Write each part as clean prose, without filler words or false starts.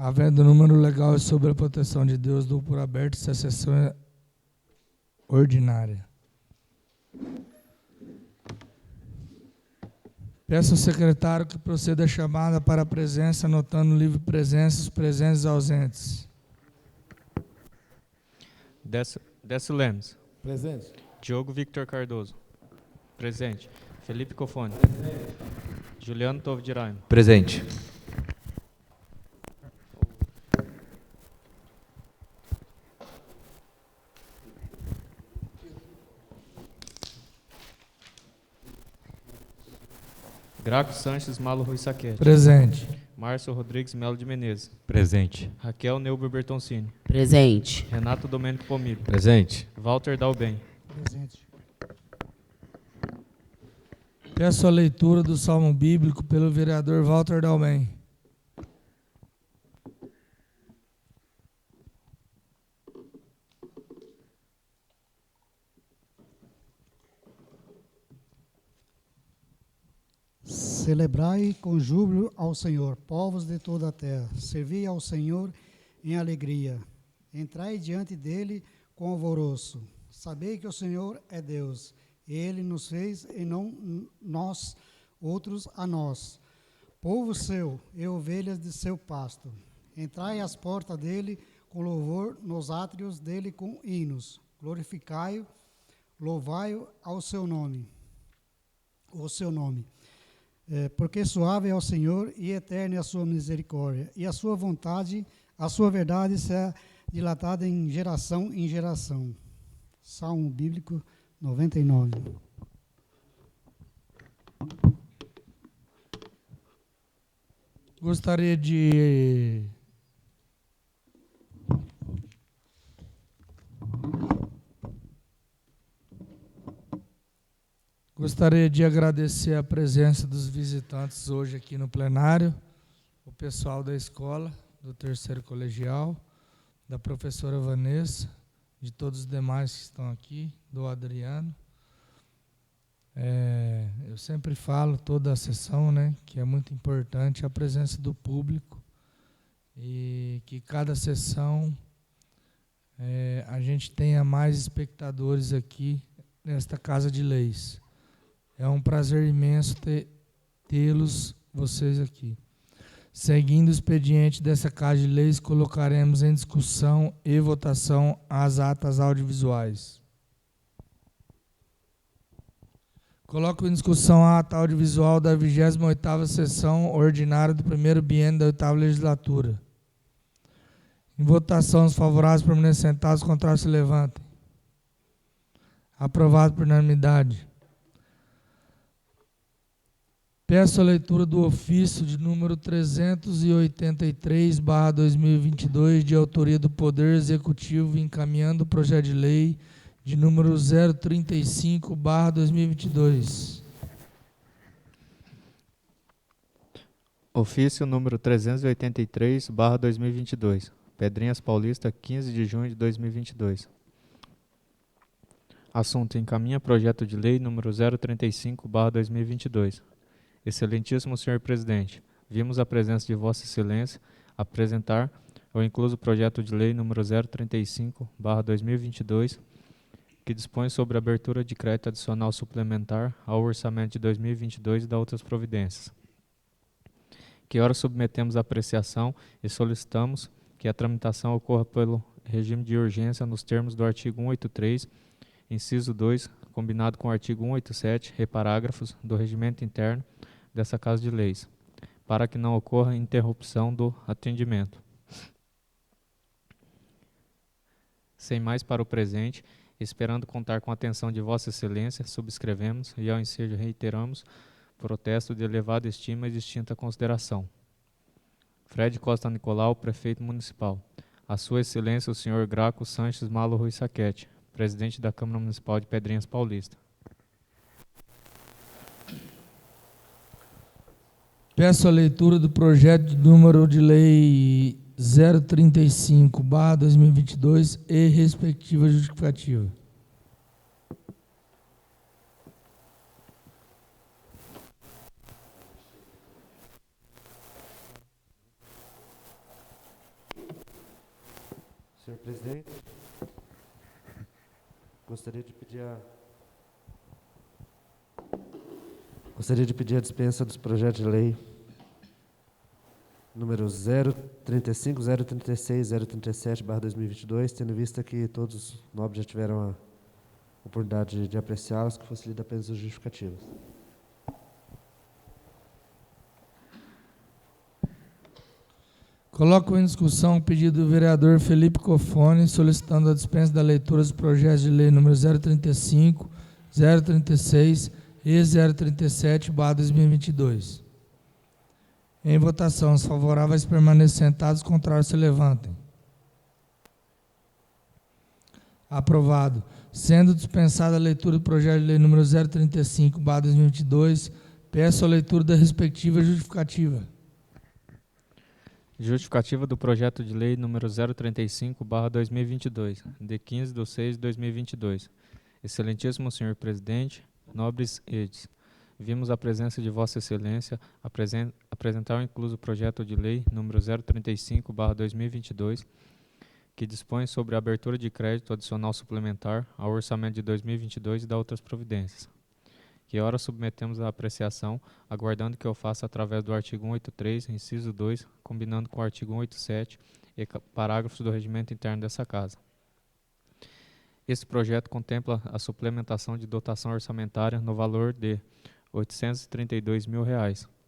Havendo número legal e sob a proteção de Deus, dou por aberto essa sessão ordinária. Peço ao secretário que proceda a chamada para a presença, anotando no livro presença os presentes e ausentes. Décio Lemes. Presente. Diogo Victor Cardoso. Presente. Felipe Cofone. Juliano Tovo de Raimo. Presente. Graco Sanches Malo Rui Saquete. Presente. Márcio Rodrigues Melo de Menezes. Presente. Raquel Neuber Bertoncini. Presente. Renato Domênico Pomilho. Presente. Walter Dalben. Presente. Peço a leitura do Salmo Bíblico pelo vereador Walter Dalben. Celebrai com júbilo ao Senhor, povos de toda a terra. Servi ao Senhor em alegria. Entrai diante dele com alvoroço. Sabei que o Senhor é Deus. Ele nos fez e não nós, outros a nós. Povo seu e ovelhas de seu pasto. Entrai às portas dele com louvor, nos átrios dele com hinos. Glorificai-o, louvai-o ao seu nome. O seu nome. Porque suave é o Senhor e eterna é a sua misericórdia, e a sua vontade, a sua verdade será dilatada em geração. Salmo Bíblico 99. Gostaria de agradecer a presença dos visitantes hoje aqui no plenário, o pessoal da escola, do terceiro colegial, da professora Vanessa, de todos os demais que estão aqui, do Adriano. Eu sempre falo toda a sessão, né, que é muito importante a presença do público e que cada sessão a gente tenha mais espectadores aqui nesta Casa de Leis. É um prazer imenso tê-los, vocês aqui. Seguindo o expediente dessa Casa de Leis, colocaremos em discussão e votação as atas audiovisuais. Coloco em discussão a ata audiovisual da 28ª sessão ordinária do primeiro biênio da 8ª legislatura. Em votação, os favoráveis permaneçam sentados, os contrários se levantem. Aprovado por unanimidade. Peço a leitura do ofício de número 383/2022, de autoria do Poder Executivo, encaminhando o projeto de lei de número 035/2022. Ofício número 383/2022. Pedrinhas Paulista, 15 de junho de 2022. Assunto: encaminha projeto de lei número 035/2022. Excelentíssimo senhor presidente, vimos a presença de Vossa Excelência apresentar o incluso projeto de lei número 035/2022, que dispõe sobre a abertura de crédito adicional suplementar ao orçamento de 2022 e da outras providências, que ora submetemos à apreciação e solicitamos que a tramitação ocorra pelo regime de urgência nos termos do artigo 183, inciso 2, combinado com o artigo 187, reparágrafos, do regimento interno dessa Casa de Leis, para que não ocorra interrupção do atendimento. Sem mais para o presente, esperando contar com a atenção de Vossa Excelência, subscrevemos e ao ensejo reiteramos protesto de elevada estima e distinta consideração. Fred Costa Nicolau, Prefeito Municipal. A Sua Excelência o Sr. Graco Sanches Malo Rui Saquete, Presidente da Câmara Municipal de Pedrinhas Paulista. Peço a leitura do projeto de número de lei 035/2022 e respectiva justificativa. Senhor presidente, gostaria de pedir a dispensa dos projetos de lei número 035, 036, 037/2022, tendo vista que todos os nobres já tiveram a oportunidade de apreciá-los, que fosse lida apenas os justificativos. Coloco em discussão o pedido do vereador Felipe Cofone, solicitando a dispensa da leitura dos projetos de lei número 035, 036 e 037/2022. Em votação, os favoráveis permaneçam sentados, os contrários se levantem. Aprovado. Sendo dispensada a leitura do projeto de lei número 035/2022, peço a leitura da respectiva justificativa. Justificativa do projeto de lei número 035/2022, de 15/6/2022. Excelentíssimo senhor presidente, nobres edes, vimos a presença de Vossa Excelência apresentar o incluso projeto de lei número 035/2022, que dispõe sobre a abertura de crédito adicional suplementar ao orçamento de 2022 e da outras providências, que ora submetemos à apreciação, aguardando que eu faça através do artigo 183, inciso 2, combinando com o artigo 187 e parágrafos do regimento interno dessa Casa. Este projeto contempla a suplementação de dotação orçamentária no valor de R$ 832 mil,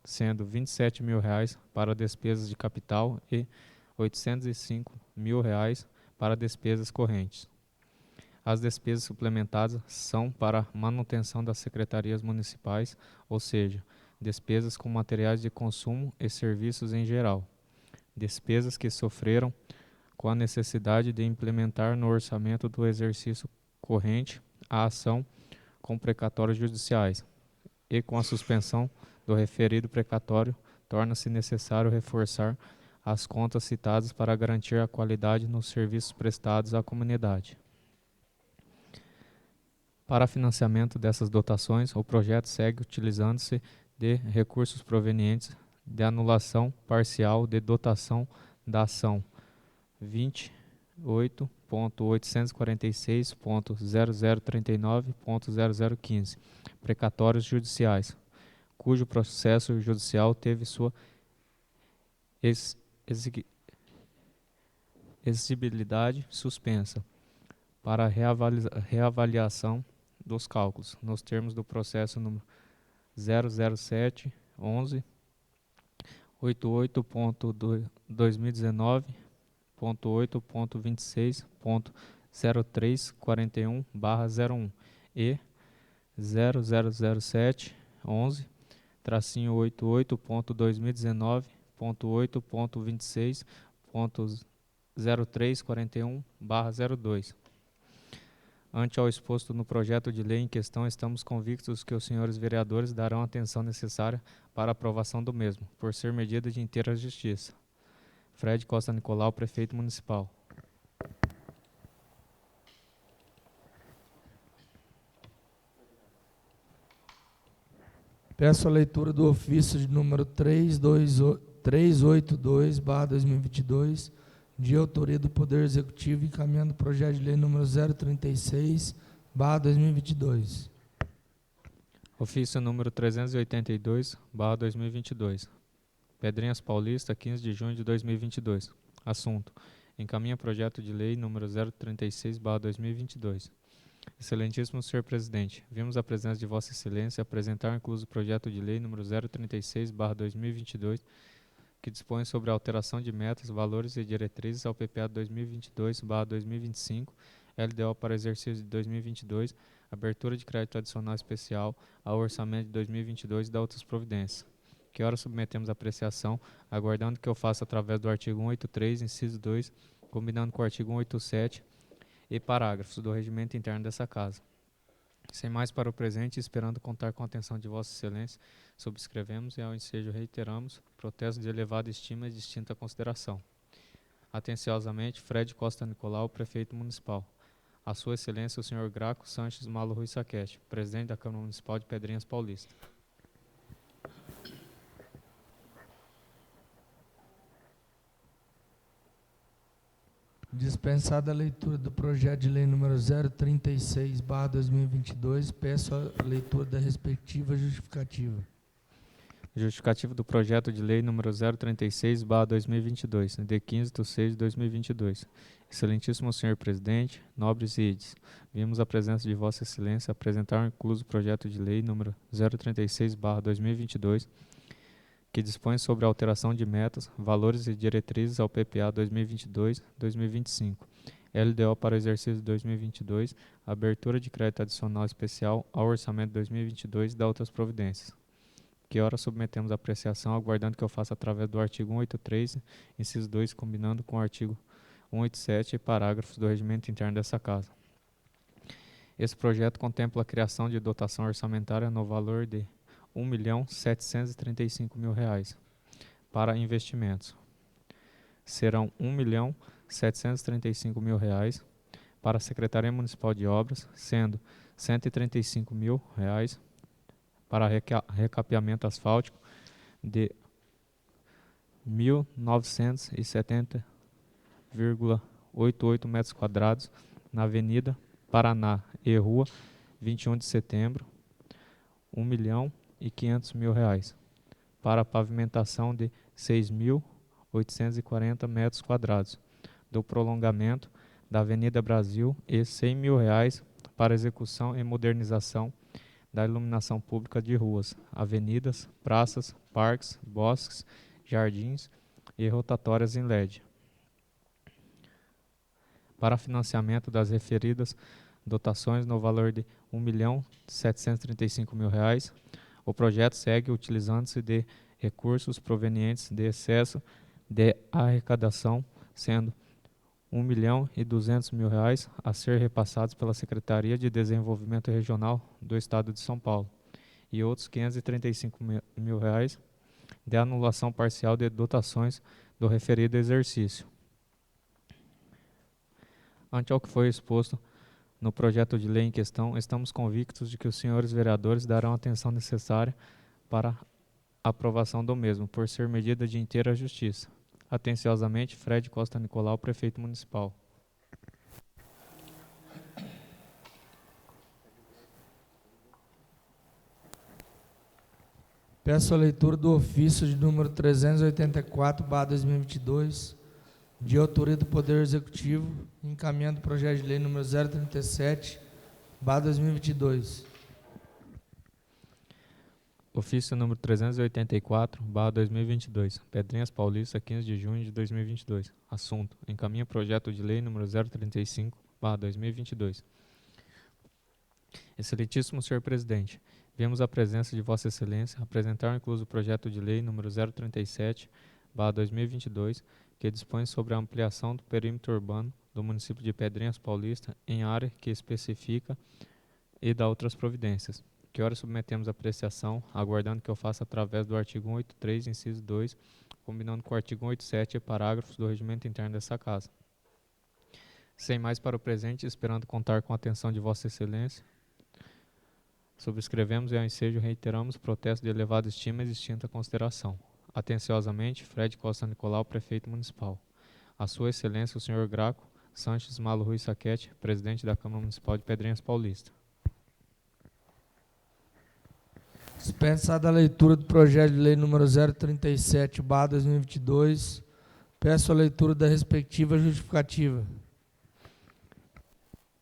sendo R$ 27 mil para despesas de capital e R$ 805 mil para despesas correntes. As despesas suplementadas são para manutenção das secretarias municipais, ou seja, despesas com materiais de consumo e serviços em geral. Despesas que sofreram com a necessidade de implementar no orçamento do exercício corrente a ação com precatórios judiciais. E com a suspensão do referido precatório, torna-se necessário reforçar as contas citadas para garantir a qualidade nos serviços prestados à comunidade. Para financiamento dessas dotações, o projeto segue utilizando-se de recursos provenientes de anulação parcial de dotação da ação 28.846.0039.0015, precatórios judiciais, cujo processo judicial teve sua exigibilidade suspensa para reavaliação dos cálculos, nos termos do processo número 00711.88.2019.8.26.0341/01 e 000711-88.2019.8.26.0341/02. Ante ao exposto no projeto de lei em questão, estamos convictos que os senhores vereadores darão a atenção necessária para a aprovação do mesmo, por ser medida de inteira justiça. Fred Costa Nicolau, Prefeito Municipal. Peço a leitura do ofício de número 382/2022, de autoria do Poder Executivo, encaminhando o projeto de lei número 036/2022. Ofício número 382/2022. Pedrinhas Paulista, 15 de junho de 2022. Assunto: encaminha projeto de lei número 036/2022. Excelentíssimo senhor presidente, vimos a presença de Vossa Excelência apresentar o incluso projeto de lei número 036/2022, que dispõe sobre a alteração de metas, valores e diretrizes ao PPA 2022/2025, LDO para exercício de 2022, abertura de crédito adicional especial ao orçamento de 2022 e da outras providências, que ora submetemos à apreciação, aguardando que eu faça através do artigo 183, inciso 2, combinando com o artigo 187 e parágrafos do regimento interno dessa Casa. Sem mais para o presente, esperando contar com a atenção de Vossa Excelência, subscrevemos e ao ensejo reiteramos protesto de elevada estima e distinta consideração. Atenciosamente, Fred Costa Nicolau, Prefeito Municipal. A Sua Excelência, o Sr. Graco Sanches Malo Rui Saquete, Presidente da Câmara Municipal de Pedrinhas Paulista. Dispensada a leitura do projeto de lei número 036/2022, peço a leitura da respectiva justificativa. Justificativa do projeto de lei número 036/2022, de 15/6/2022. Excelentíssimo senhor presidente, nobres ides, vimos a presença de Vossa Excelência apresentar o incluso projeto de lei número 036/2022, que dispõe sobre a alteração de metas, valores e diretrizes ao PPA 2022-2025, LDO para o exercício 2022, abertura de crédito adicional especial ao orçamento 2022 e da outras providências, que ora submetemos à apreciação, aguardando que eu faça através do artigo 183, inciso 2, combinando com o artigo 187 e parágrafos do regimento interno dessa Casa. Esse projeto contempla a criação de dotação orçamentária no valor de R$ 1.735.000 para investimentos. Serão R$ 1.735.000 para a Secretaria Municipal de Obras, sendo R$ 135.000 para recapeamento asfáltico de 1.970,88 metros quadrados na Avenida Paraná e Rua 21 de Setembro, R$ 1.500.000 para a pavimentação de 6.840 metros quadrados do prolongamento da Avenida Brasil e R$ 100.000 para execução e modernização da iluminação pública de ruas, avenidas, praças, parques, bosques, jardins e rotatórias em LED. Para financiamento das referidas dotações no valor de R$ 1.735.000, o projeto segue utilizando-se de recursos provenientes de excesso de arrecadação, sendo R$ 1.200.000 a ser repassados pela Secretaria de Desenvolvimento Regional do Estado de São Paulo e outros R$ 535.000 de anulação parcial de dotações do referido exercício. Ante ao que foi exposto no projeto de lei em questão, estamos convictos de que os senhores vereadores darão a atenção necessária para a aprovação do mesmo, por ser medida de inteira justiça. Atenciosamente, Fred Costa Nicolau, Prefeito Municipal. Peço a leitura do ofício de número 384/2022, de autoria do Poder Executivo, encaminhando o projeto de lei número 037/2022. Ofício número 384/2022, Pedrinhas Paulista, 15 de junho de 2022. Assunto: encaminha projeto de lei número 035/2022. Excelentíssimo senhor presidente, vemos a presença de Vossa Excelência apresentar o incluso projeto de lei número 037/2022, que dispõe sobre a ampliação do perímetro urbano do município de Pedrinhas Paulista em área que especifica e da outras providências, que ora submetemos à apreciação, aguardando que eu faça através do artigo 183, inciso 2, combinando com o artigo 187 e parágrafos do regimento interno dessa Casa. Sem mais para o presente, esperando contar com a atenção de Vossa Excelência, subscrevemos e ao ensejo reiteramos o protesto de elevada estima e distinta consideração. Atenciosamente, Fred Costa Nicolau, Prefeito Municipal. A Sua Excelência, o Sr. Graco Sanches Malo Rui Saquete, Presidente da Câmara Municipal de Pedrinhas Paulista. Dispensada a leitura do projeto de lei número 037/2022, peço a leitura da respectiva justificativa.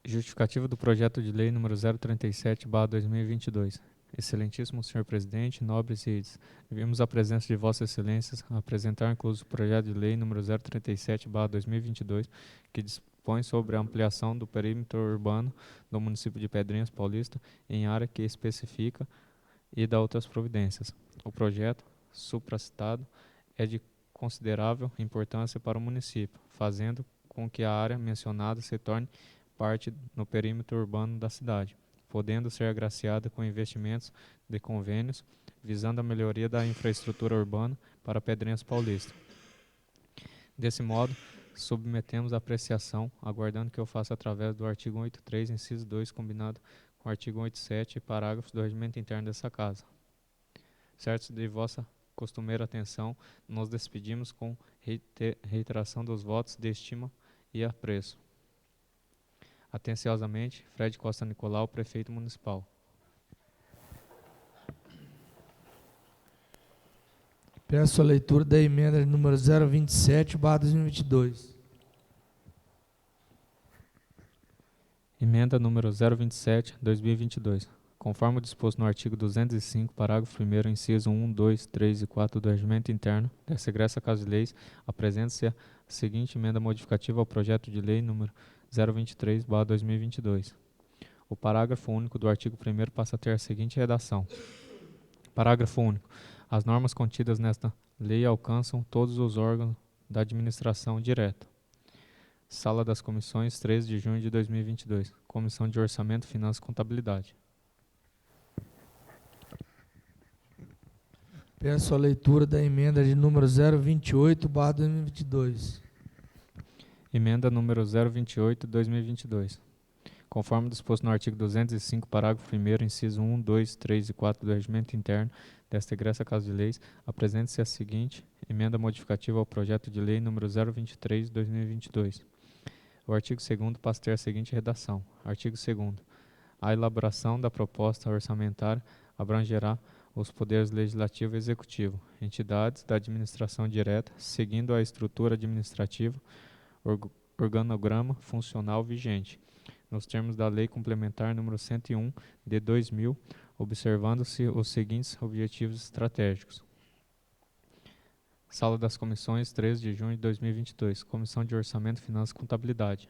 Justificativa do projeto de lei número 037/2022. Excelentíssimo senhor presidente, nobres ides, vimos a presença de Vossa Excelência apresentar incluso o projeto de lei número 037/2022, que dispõe sobre a ampliação do perímetro urbano do município de Pedrinhas Paulista em área que especifica e da outras providências. O projeto supracitado é de considerável importância para o município, fazendo com que a área mencionada se torne parte no perímetro urbano da cidade, podendo ser agraciada com investimentos de convênios, visando a melhoria da infraestrutura urbana para Pedrinhas Paulista. Desse modo, submetemos a apreciação, aguardando que eu faça através do artigo 183, inciso 2, combinado com o artigo 187 e parágrafos do regimento interno dessa Casa. Certos de vossa costumeira atenção, nos despedimos com reiteração dos votos de estima e apreço. Atenciosamente, Fred Costa Nicolau, Prefeito Municipal. Peço a leitura da emenda de número 027/2022. Emenda número 027/2022. Conforme o disposto no artigo 205, parágrafo 1º, inciso 1, 2, 3 e 4 do Regimento Interno dessa egressa Casa de Leis, apresenta-se a seguinte emenda modificativa ao projeto de lei número 023/2022. O parágrafo único do artigo 1º passa a ter a seguinte redação. Parágrafo único. As normas contidas nesta lei alcançam todos os órgãos da administração direta. Sala das Comissões, 13 de junho de 2022. Comissão de Orçamento, Finanças e Contabilidade. Peço a leitura da emenda de número 028/2022. Emenda número 028/2022. Conforme disposto no artigo 205, parágrafo 1º, inciso 1, 2, 3 e 4 do Regimento Interno desta egressa Casa de Leis, apresenta-se a seguinte emenda modificativa ao projeto de lei número 023/2022. O artigo 2º passa a ter a seguinte redação. Artigo 2º. A elaboração da proposta orçamentária abrangerá os poderes legislativo e executivo, entidades da administração direta, seguindo a estrutura administrativa, organograma funcional vigente, nos termos da Lei Complementar número 101 de 2000, observando-se os seguintes objetivos estratégicos. Sala das Comissões, 13 de junho de 2022. Comissão de Orçamento, Finanças e Contabilidade.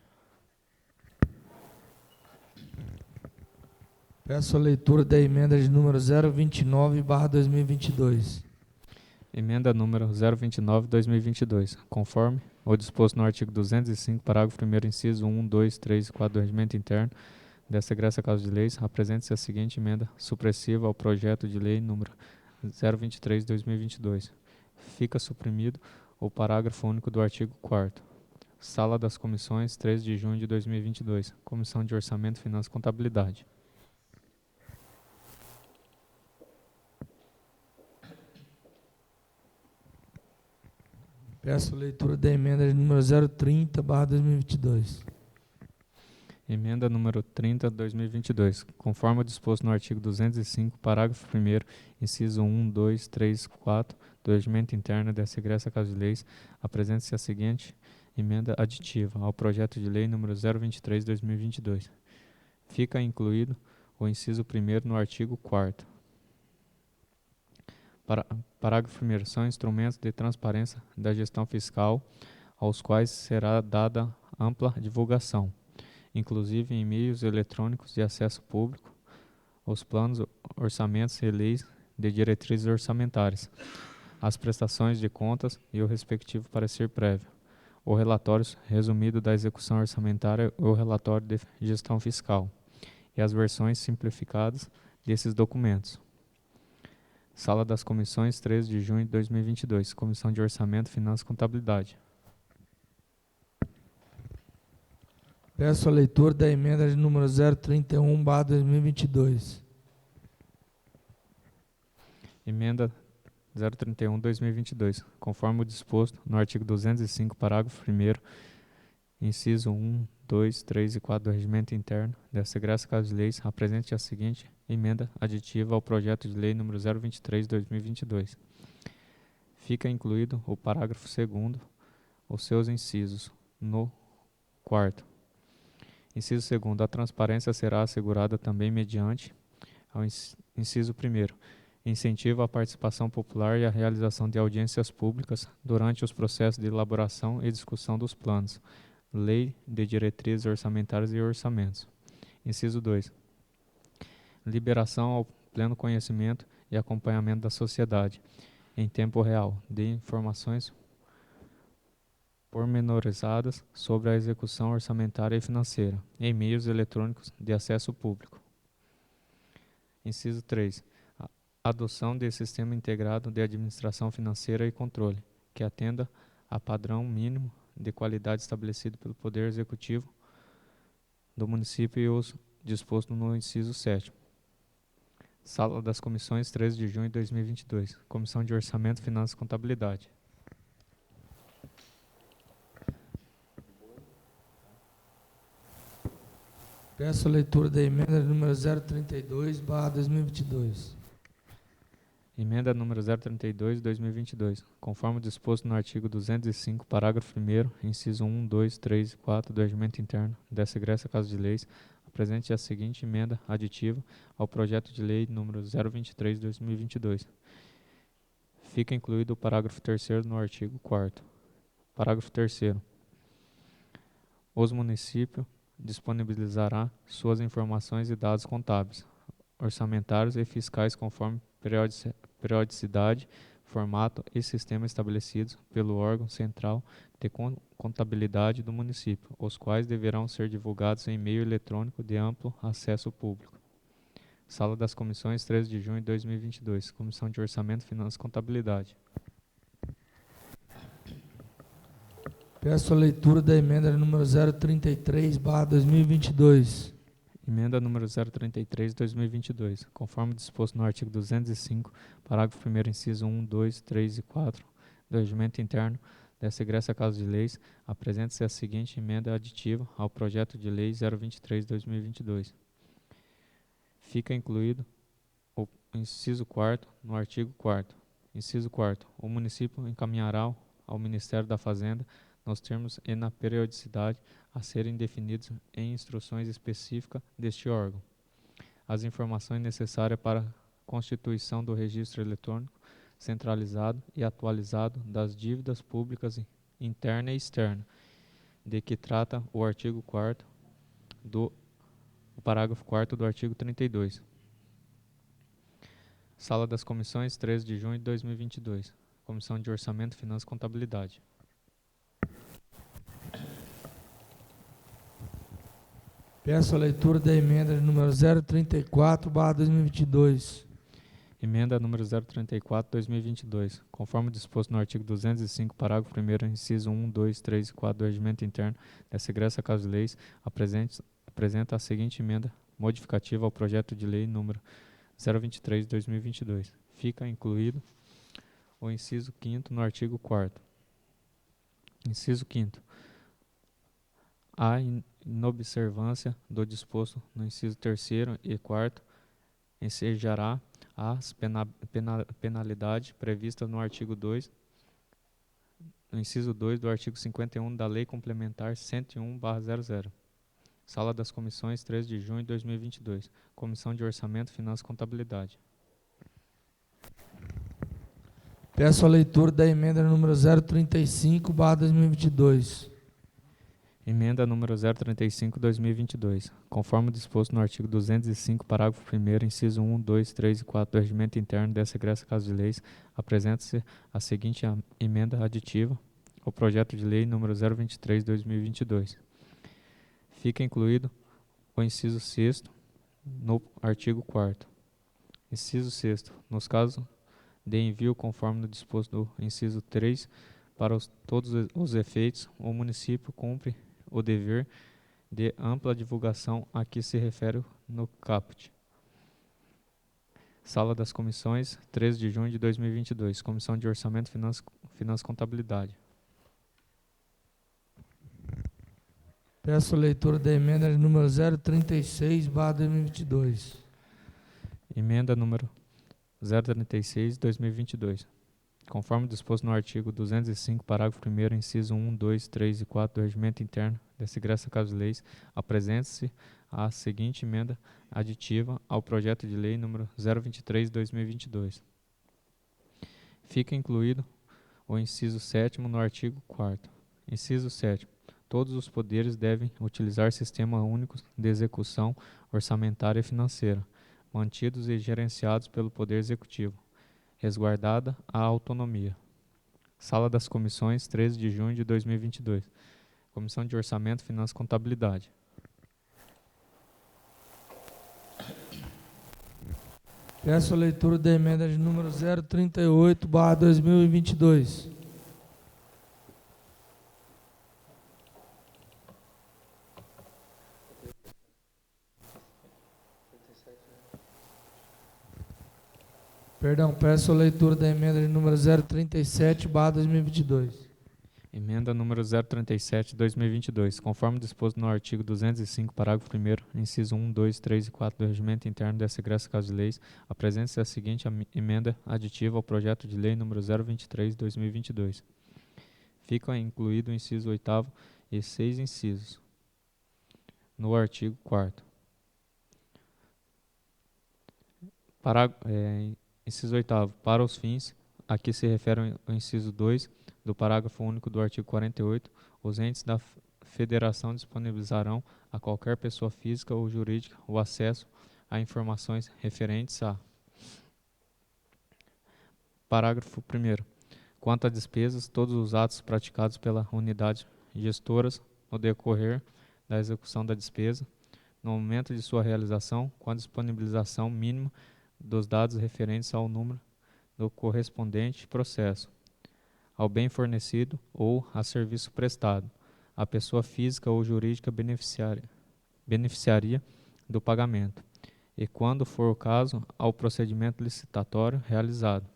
Peço a leitura da emenda de número 029/2022. Emenda número 029/2022. Conforme o disposto no artigo 205, parágrafo 1º, inciso 1, 2, 3 e 4 do Regimento Interno desta egressa Casa de Leis, apresenta-se a seguinte emenda supressiva ao projeto de lei número 023/2022. Fica suprimido o parágrafo único do artigo 4º. Sala das Comissões, 13 de junho de 2022. Comissão de Orçamento, Finanças e Contabilidade. Peço a leitura da emenda de número 030/2022. Emenda número 30/2022. Conforme o disposto no artigo 205, parágrafo 1º, inciso 1, 2, 3 e 4 do Regimento Interno dessa egressa Casa de Leis, apresenta-se a seguinte emenda aditiva ao projeto de lei número 023/2022. Fica incluído o inciso 1º no artigo 4º. Parágrafo 1º. São instrumentos de transparência da gestão fiscal aos quais será dada ampla divulgação, inclusive em meios eletrônicos de acesso público, os planos, orçamentos e leis de diretrizes orçamentárias, as prestações de contas e o respectivo parecer prévio, o relatório resumido da execução orçamentária e o relatório de gestão fiscal, e as versões simplificadas desses documentos. Sala das Comissões, 13 de junho de 2022. Comissão de Orçamento, Finanças e Contabilidade. Peço a leitura da emenda de número 031/2022. Emenda 031/2022. Conforme o disposto no artigo 205, parágrafo 1º, inciso 1, 2, 3 e 4 do Regimento Interno dessa egressa Casa de Leis, apresente a seguinte emenda aditiva ao projeto de lei número 023/2022. Fica incluído o parágrafo 2º, os seus incisos, no 4º. Inciso 2º. A transparência será assegurada também mediante ao inciso 1º. Incentiva a participação popular e a realização de audiências públicas durante os processos de elaboração e discussão dos planos, lei de diretrizes orçamentárias e orçamentos. Inciso 2. Liberação ao pleno conhecimento e acompanhamento da sociedade, em tempo real, de informações pormenorizadas sobre a execução orçamentária e financeira, em meios eletrônicos de acesso público. Inciso 3. Adoção de sistema integrado de administração financeira e controle, que atenda a padrão mínimo de qualidade estabelecido pelo Poder Executivo do município e os disposto no inciso 7º. Sala das Comissões, 13 de junho de 2022. Comissão de Orçamento, Finanças e Contabilidade. Peço a leitura da emenda número 032/2022. Emenda número 032/2022. Conforme disposto no artigo 205, parágrafo 1º, inciso 1, 2, 3 e 4 do Regimento Interno dessa egressa Casa de Leis, apresente a seguinte emenda aditiva ao projeto de lei número 023/2022. Fica incluído o parágrafo 3º no artigo 4º. Parágrafo 3º. Os municípios disponibilizará suas informações e dados contábeis, orçamentários e fiscais conforme periodicidade, formato e sistema estabelecidos pelo órgão central de contabilidade do município, os quais deverão ser divulgados em meio eletrônico de amplo acesso público. Sala das Comissões, 13 de junho de 2022. Comissão de Orçamento, Finanças e Contabilidade. Peço a leitura da emenda número 033/2022. Emenda número 033/2022. Conforme disposto no artigo 205, parágrafo 1º, inciso 1, 2, 3 e 4 do Regimento Interno dessa egressa Casa de Leis, apresenta-se a seguinte emenda aditiva ao projeto de lei 023/2022. Fica incluído o inciso 4º no artigo 4º. Inciso 4º. O município encaminhará ao Ministério da Fazenda, nos termos e na periodicidade a serem definidos em instruções específicas deste órgão, as informações necessárias para a constituição do registro eletrônico centralizado e atualizado das dívidas públicas interna e externa, de que trata o artigo 4º o parágrafo 4º do artigo 32. Sala das Comissões, 13 de junho de 2022. Comissão de Orçamento, Finanças e Contabilidade. Peço a leitura da emenda número 034/2022. Emenda número 034/2022. Conforme disposto no artigo 205, parágrafo 1º, inciso 1, 2, 3 e 4 do Regimento Interno dessa egressa Casa de Leis, apresenta a seguinte emenda modificativa ao projeto de lei número 023/2022. Fica incluído o inciso 5º no artigo 4º. Inciso 5º. A inobservância do disposto no inciso 3º e 4º ensejará as penalidade prevista no artigo 2, no inciso 2 do artigo 51 da Lei Complementar 101/00. Sala das Comissões, 13 de junho de 2022. Comissão de Orçamento, Finanças e Contabilidade. Peço a leitura da emenda número 035/2022. Emenda número 035/2022. Conforme disposto no artigo 205, parágrafo 1º, inciso 1, 2, 3 e 4 do Regimento Interno dessa egressa Casa de Leis, apresenta-se a seguinte emenda aditiva ao projeto de lei número 023/2022. Fica incluído o inciso 6º no artigo 4º. Inciso 6º. Nos casos de envio conforme no disposto do inciso 3, para todos os efeitos, o município cumpre o dever de ampla divulgação a que se refere no caput. Sala das Comissões, 13 de junho de 2022. Comissão de Orçamento, Finanças e Contabilidade. Peço a leitura da emenda número 036/2022. Emenda número 036/2022. Conforme disposto no artigo 205, parágrafo 1º, inciso 1, 2, 3 e 4 do Regimento Interno dessa egressa Casa de Leis, apresenta-se a seguinte emenda aditiva ao projeto de lei número 023/2022. Fica incluído o inciso 7º no artigo 4º. Inciso 7º. Todos os poderes devem utilizar sistema único de execução orçamentária e financeira, mantidos e gerenciados pelo Poder Executivo, resguardada a autonomia. Sala das Comissões, 13 de junho de 2022. Comissão de Orçamento, Finanças e Contabilidade. Peço a leitura da emenda de número 038/2022. Perdão, peço a leitura da emenda de número 037/2022. Emenda número 037, 2022. Conforme disposto no artigo 205, parágrafo 1º, inciso 1, 2, 3 e 4 do Regimento Interno dessa egressa Casa de Leis, apresenta-se a seguinte emenda aditiva ao projeto de lei número 023, 2022. Fica incluído o inciso 8º e 6 incisos no artigo 4º. Inciso 8º. Para os fins a que se refere o inciso 2 do parágrafo único do artigo 48, os entes da federação disponibilizarão a qualquer pessoa física ou jurídica o acesso a informações referentes a: parágrafo 1º. Quanto a despesas, todos os atos praticados pela unidade gestoras no decorrer da execução da despesa, no momento de sua realização, com a disponibilização mínima dos dados referentes ao número do correspondente processo, ao bem fornecido ou a serviço prestado, a pessoa física ou jurídica beneficiaria do pagamento, e, quando for o caso, ao procedimento licitatório realizado.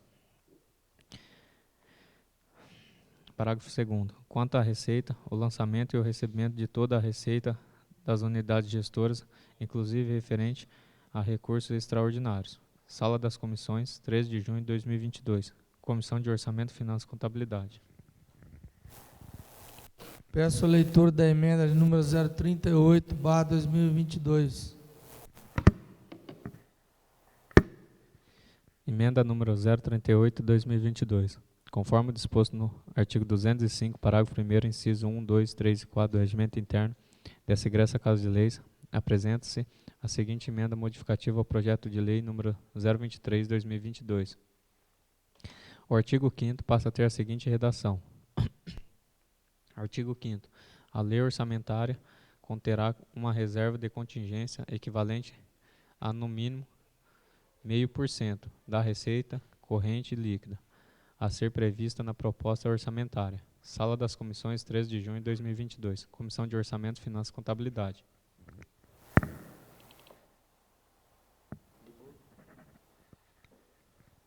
Parágrafo 2º. Quanto à receita, o lançamento e o recebimento de toda a receita das unidades gestoras, inclusive referente a recursos extraordinários. Sala das Comissões, 13 de junho de 2022. Comissão de Orçamento, Finanças e Contabilidade. Peço a leitura da emenda de número 038/2022. Emenda número 038/2022. Conforme disposto no artigo 205, parágrafo 1º, inciso 1, 2, 3 e 4 do Regimento Interno dessa egressa Casa de Leis, apresenta-se a seguinte emenda modificativa ao projeto de lei número 023/2022. O artigo 5º passa a ter a seguinte redação. Artigo 5º. A lei orçamentária conterá uma reserva de contingência equivalente a, no mínimo, 0,5% da receita corrente líquida, a ser prevista na proposta orçamentária. Sala das Comissões, 13 de junho de 2022. Comissão de Orçamento, Finanças e Contabilidade.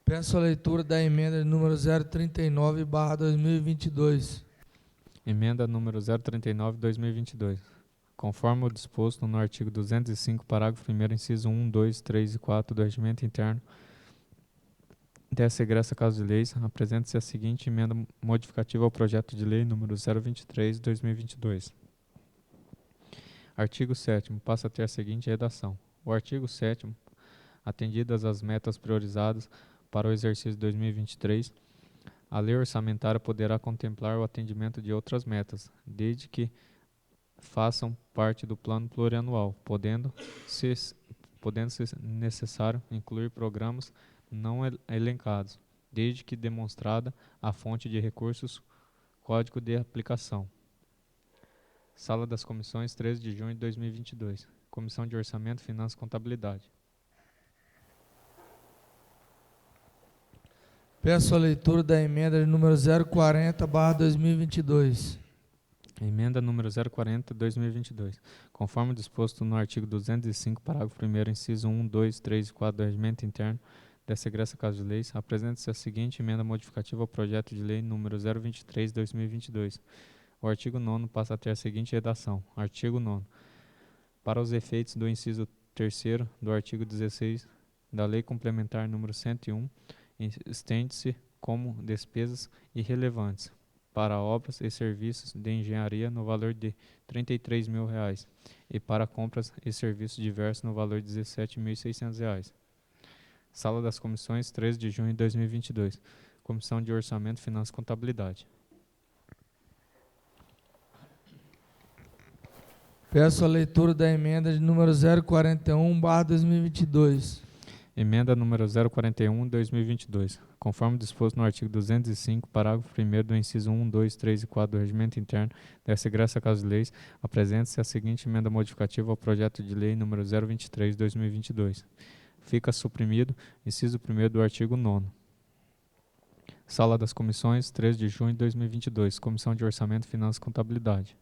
Peço a leitura da emenda de número 039/2022. Emenda número 039/2022. Conforme o disposto no artigo 205, parágrafo 1º, inciso 1, 2, 3 e 4 do Regimento Interno dessa egressa Casa de Leis, apresenta-se a seguinte emenda modificativa ao projeto de lei número 023/2022. Artigo 7º. Passa a ter a seguinte redação. O artigo 7º, atendidas as metas priorizadas para o exercício 2023, a lei orçamentária poderá contemplar o atendimento de outras metas, desde que façam parte do plano plurianual, podendo ser necessário incluir programas não elencados, desde que demonstrada a fonte de recursos, código de aplicação. Sala das Comissões, 13 de junho de 2022. Comissão de Orçamento, Finanças e Contabilidade. Peço a leitura da emenda de número 040/2022. Emenda número 040/2022. Conforme disposto no artigo 205, parágrafo 1º, inciso 1, 2, 3 e 4 do Regimento Interno dessa egressa Casa de Leis, apresenta-se a seguinte emenda modificativa ao projeto de lei número 023/2022. O artigo 9º passa a ter a seguinte redação. Artigo 9º. Para os efeitos do inciso 3º do artigo 16 da Lei Complementar número 101, estende-se como despesas irrelevantes para obras e serviços de engenharia no valor de R$ 33.000 e para compras e serviços diversos no valor de R$ 17.600. Sala das Comissões, 13 de junho de 2022. Comissão de Orçamento, Finanças e Contabilidade. Peço a leitura da emenda de número 041/2022. Emenda número 041/2022. Conforme disposto no artigo 205, parágrafo 1º do inciso 1, 2, 3 e 4 do Regimento Interno dessa egressa Casa de Leis, apresenta-se a seguinte emenda modificativa ao projeto de lei número 023/2022. Fica suprimido inciso 1º do artigo 9º. Sala das Comissões, 13 de junho de 2022. Comissão de Orçamento, Finanças e Contabilidade.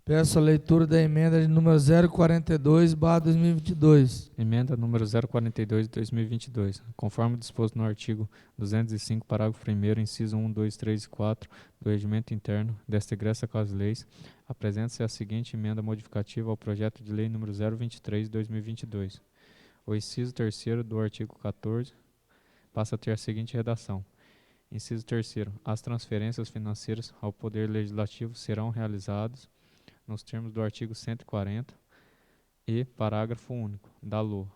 Peço a leitura da emenda de número 042/2022. Emenda número 042 de 2022. Conforme disposto no artigo 205, parágrafo 1º, inciso 1, 2, 3 e 4 do Regimento Interno desta egressa Casa de Leis, apresenta-se a seguinte emenda modificativa ao projeto de lei número 023 de 2022. O inciso 3º do artigo 14 passa a ter a seguinte redação. Inciso 3º. As transferências financeiras ao Poder Legislativo serão realizadas nos termos do artigo 140 e parágrafo único da LOA,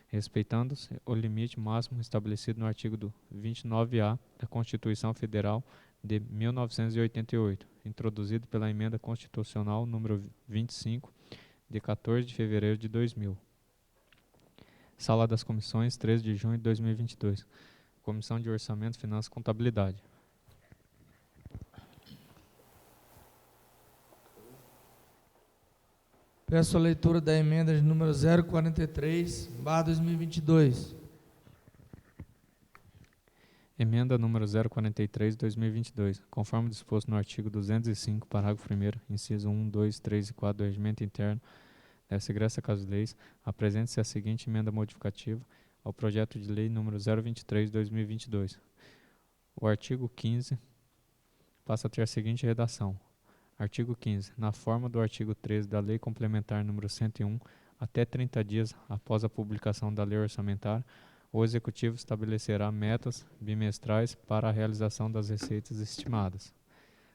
respeitando-se o limite máximo estabelecido no artigo 29A da Constituição Federal de 1988, introduzido pela Emenda Constitucional número 25, de 14 de fevereiro de 2000. Sala das Comissões, 13 de junho de 2022. Comissão de Orçamento, Finanças e Contabilidade. Peço a leitura da emenda de número 043/2022. Emenda número 043 de 2022. Conforme disposto no artigo 205, parágrafo 1º, inciso 1, 2, 3 e 4 do Regimento Interno dessa egressa Casa de Leis, apresenta-se a seguinte emenda modificativa ao projeto de lei número 023 de 2022. O artigo 15 passa a ter a seguinte redação. Artigo 15. Na forma do artigo 13 da Lei Complementar número 101, até 30 dias após a publicação da Lei Orçamentária, o Executivo estabelecerá metas bimestrais para a realização das receitas estimadas.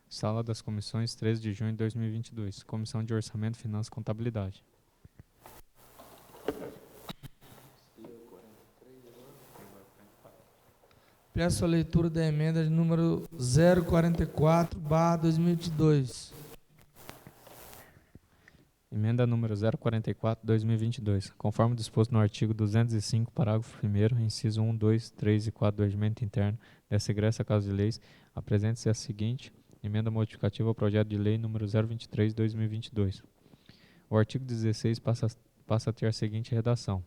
Sala das Comissões, 13 de junho de 2022. Comissão de Orçamento, Finanças e Contabilidade. Peço a leitura da emenda de número 044/2022. Emenda número 044, 2022. Conforme disposto no artigo 205, parágrafo 1º, inciso 1, 2, 3 e 4 do Regimento Interno dessa egressa Casa de Leis, apresenta-se a seguinte emenda modificativa ao projeto de lei número 023, 2022. O artigo 16 passa a ter a seguinte redação.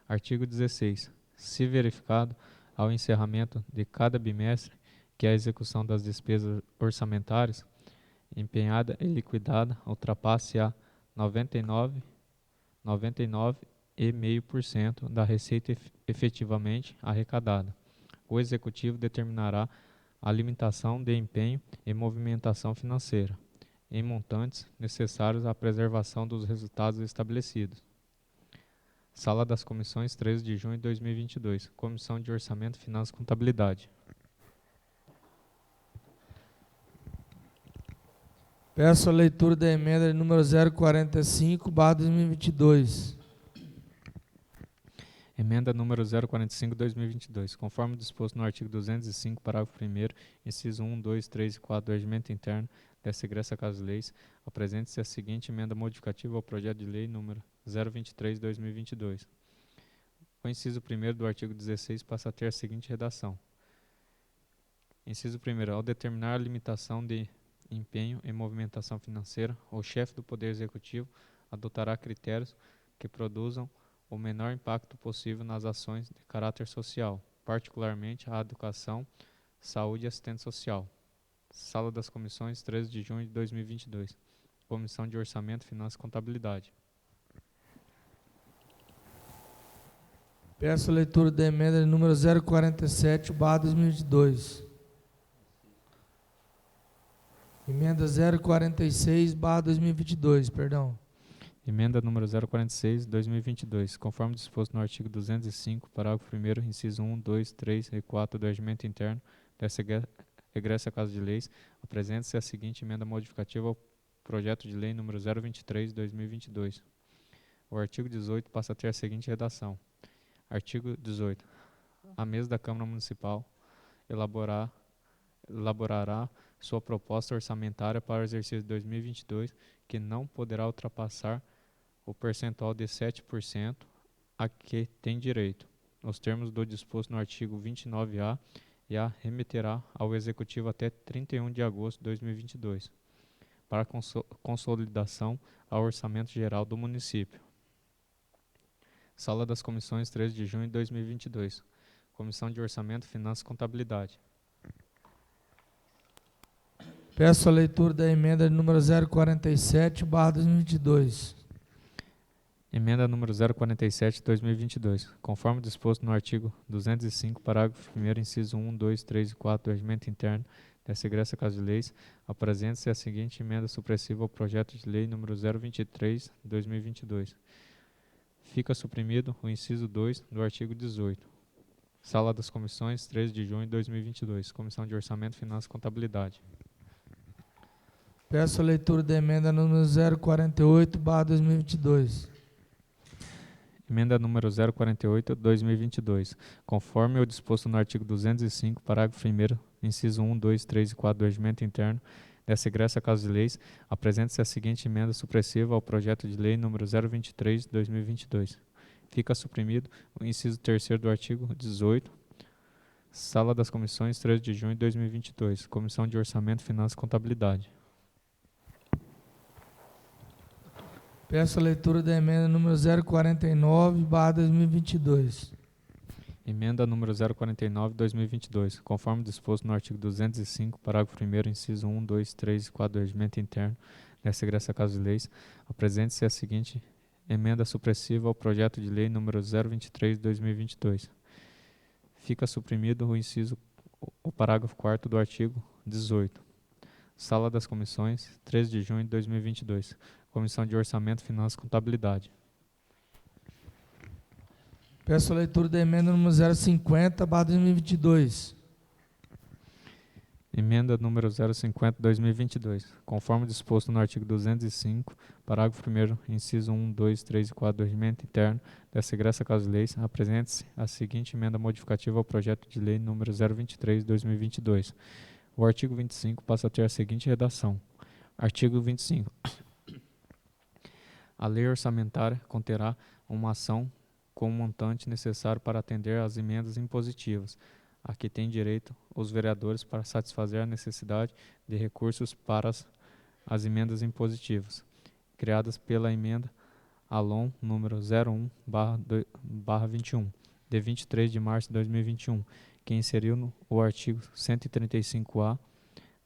Artigo 16. Se verificado, ao encerramento de cada bimestre, que a execução das despesas orçamentárias empenhada e liquidada ultrapasse a 99,5% da receita efetivamente arrecadada. O Executivo determinará a limitação de empenho e movimentação financeira, em montantes necessários à preservação dos resultados estabelecidos. Sala das Comissões, 13 de junho de 2022. Comissão de Orçamento, Finanças e Contabilidade. Peço a leitura da emenda de número 045/2022. Emenda número 045/2022. Conforme disposto no artigo 205, parágrafo 1º, inciso 1, 2, 3 e 4 do Regimento Interno dessa egressa Casa de Leis, apresenta-se a seguinte emenda modificativa ao projeto de lei número 023/2022. O inciso 1º do artigo 16 passa a ter a seguinte redação. Inciso 1º. Ao determinar a limitação de empenho e movimentação financeira, o chefe do Poder Executivo adotará critérios que produzam o menor impacto possível nas ações de caráter social, particularmente a educação, saúde e assistência social. Sala das Comissões, 13 de junho de 2022. Comissão de Orçamento, Finanças e Contabilidade. Peço a leitura da emenda de número 047/2022. Emenda 046/2022, perdão. Emenda número 046, 2022. Conforme disposto no artigo 205, parágrafo 1º, inciso 1, 2, 3 e 4 do Regimento Interno dessa egressa Casa de Leis, apresenta-se a seguinte emenda modificativa ao projeto de lei número 023, 2022. O artigo 18 passa a ter a seguinte redação. Artigo 18. A mesa da Câmara Municipal elaborará sua proposta orçamentária para o exercício de 2022, que não poderá ultrapassar o percentual de 7% a que tem direito, nos termos do disposto no artigo 29A, e a remeterá ao Executivo até 31 de agosto de 2022, para consolidação ao Orçamento Geral do município. Sala das Comissões, 13 de junho de 2022. Comissão de Orçamento, Finanças e Contabilidade. Peço a leitura da emenda número 047/2022. Emenda número 047, 2022. Conforme disposto no artigo 205, parágrafo 1º, inciso 1, 2, 3 e 4 do Regimento Interno dessa egressa Casa de Leis, apresenta-se a seguinte emenda supressiva ao projeto de lei número 023, 2022. Fica suprimido o inciso 2 do artigo 18. Sala das Comissões, 13 de junho de 2022. Comissão de Orçamento, Finanças e Contabilidade. Peço a leitura da emenda número 048/2022. Emenda número 048, 2022. Conforme o disposto no artigo 205, parágrafo 1º, inciso 1, 2, 3 e 4 do Regimento Interno dessa egressa Casa de Leis, apresenta-se a seguinte emenda supressiva ao projeto de lei número 023, 2022. Fica suprimido o inciso 3º do artigo 18. Sala das Comissões, 13 de junho de 2022. Comissão de Orçamento, Finanças e Contabilidade. Peço a leitura da emenda número 049/2022. Emenda número 049, 2022. Conforme disposto no artigo 205, parágrafo 1º, inciso 1, 2, 3 e 4 do Regimento Interno dessa egressa Casa de Leis, apresente-se a seguinte emenda supressiva ao projeto de lei número 023, 2022. Fica suprimido o parágrafo 4º do artigo 18. Sala das Comissões, 13 de junho de 2022. Comissão de Orçamento, Finanças e Contabilidade. Peço a leitura da emenda número 050/2022. Emenda número 050, 2022. Conforme disposto no artigo 205, parágrafo 1º, inciso 1, 2, 3 e 4 do Regimento Interno dessa egressa Casa de Leis, apresente-se a seguinte emenda modificativa ao projeto de lei número 023, 2022. O artigo 25 passa a ter a seguinte redação. Artigo 25. A lei orçamentária conterá uma ação com o montante necessário para atender às emendas impositivas, a que têm direito os vereadores para satisfazer a necessidade de recursos para as emendas impositivas, criadas pela emenda ALON número 01/21, de 23 de março de 2021, que inseriu o artigo 135-A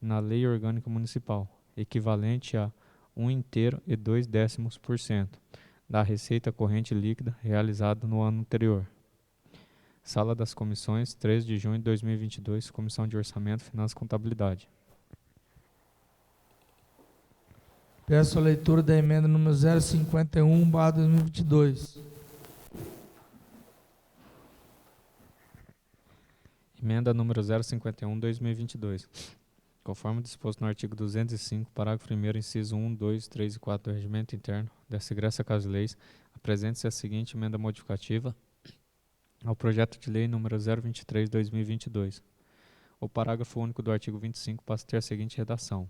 na Lei Orgânica Municipal, equivalente a 1,2% da receita corrente líquida realizada no ano anterior. Sala das Comissões, 13 de junho de 2022, Comissão de Orçamento, Finanças e Contabilidade. Peço a leitura da emenda número 051/2022. Emenda número 051, 2022. Conforme disposto no artigo 205, parágrafo 1º, inciso 1, 2, 3 e 4 do Regimento Interno dessa egressa Casa de Leis, apresente-se a seguinte emenda modificativa ao projeto de lei número 023, 2022. O parágrafo único do artigo 25 passa a ter a seguinte redação.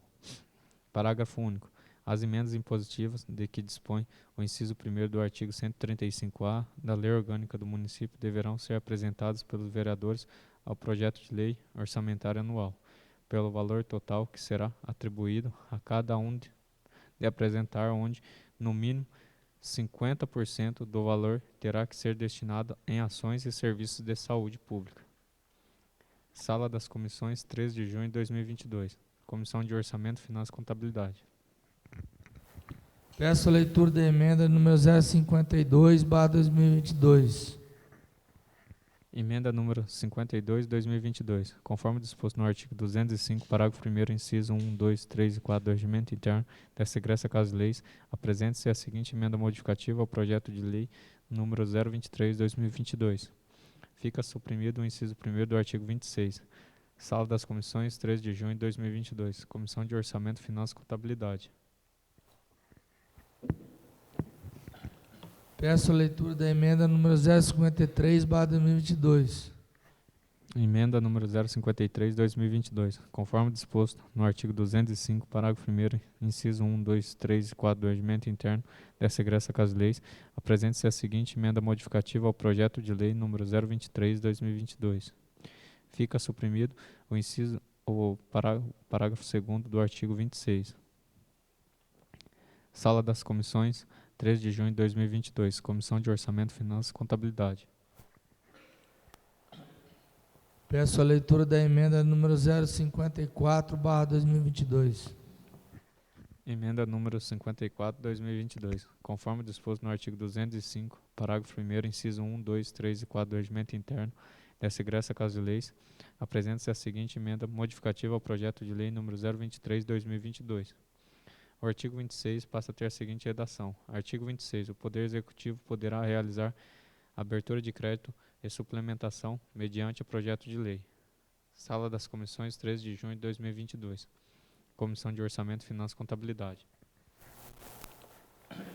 Parágrafo único. As emendas impositivas de que dispõe o inciso 1º do artigo 135-A da Lei Orgânica do Município deverão ser apresentadas pelos vereadores ao projeto de lei orçamentária anual, pelo valor total que será atribuído a cada um de apresentar, onde, no mínimo, 50% do valor terá que ser destinado em ações e serviços de saúde pública. Sala das Comissões, 13 de junho de 2022. Comissão de Orçamento, Finanças e Contabilidade. Peço a leitura da emenda número 052/2022. Emenda número 52, 2022. Conforme disposto no artigo 205, parágrafo 1º, inciso 1, 2, 3 e 4 do Regimento Interno dessa egressa Casa de Leis, apresente-se a seguinte emenda modificativa ao projeto de lei número 023, 2022. Fica suprimido o inciso 1º do artigo 26. Sala das Comissões, 13 de junho de 2022. Comissão de Orçamento, Finanças e Contabilidade. Peço a leitura da emenda número 053/2022. Emenda número 053, 2022. Conforme disposto no artigo 205, parágrafo 1º, inciso 1, 2, 3 e 4 do Regimento Interno dessa egressa Casa de Leis, apresente-se a seguinte emenda modificativa ao projeto de lei número 023, 2022. Fica suprimido o parágrafo 2º do artigo 26. Sala das Comissões, 13 de junho de 2022. Comissão de Orçamento, Finanças e Contabilidade. Peço a leitura da emenda número 054/2022. Emenda número 54/2022. Conforme disposto no artigo 205, parágrafo 1º, inciso 1, 2, 3 e 4 do Regimento Interno dessa egressa Casa de Leis, apresenta-se a seguinte emenda modificativa ao projeto de lei número 023/2022. O artigo 26 passa a ter a seguinte redação. Artigo 26. O Poder Executivo poderá realizar abertura de crédito e suplementação mediante o projeto de lei. Sala das Comissões, 13 de junho de 2022. Comissão de Orçamento, Finanças e Contabilidade.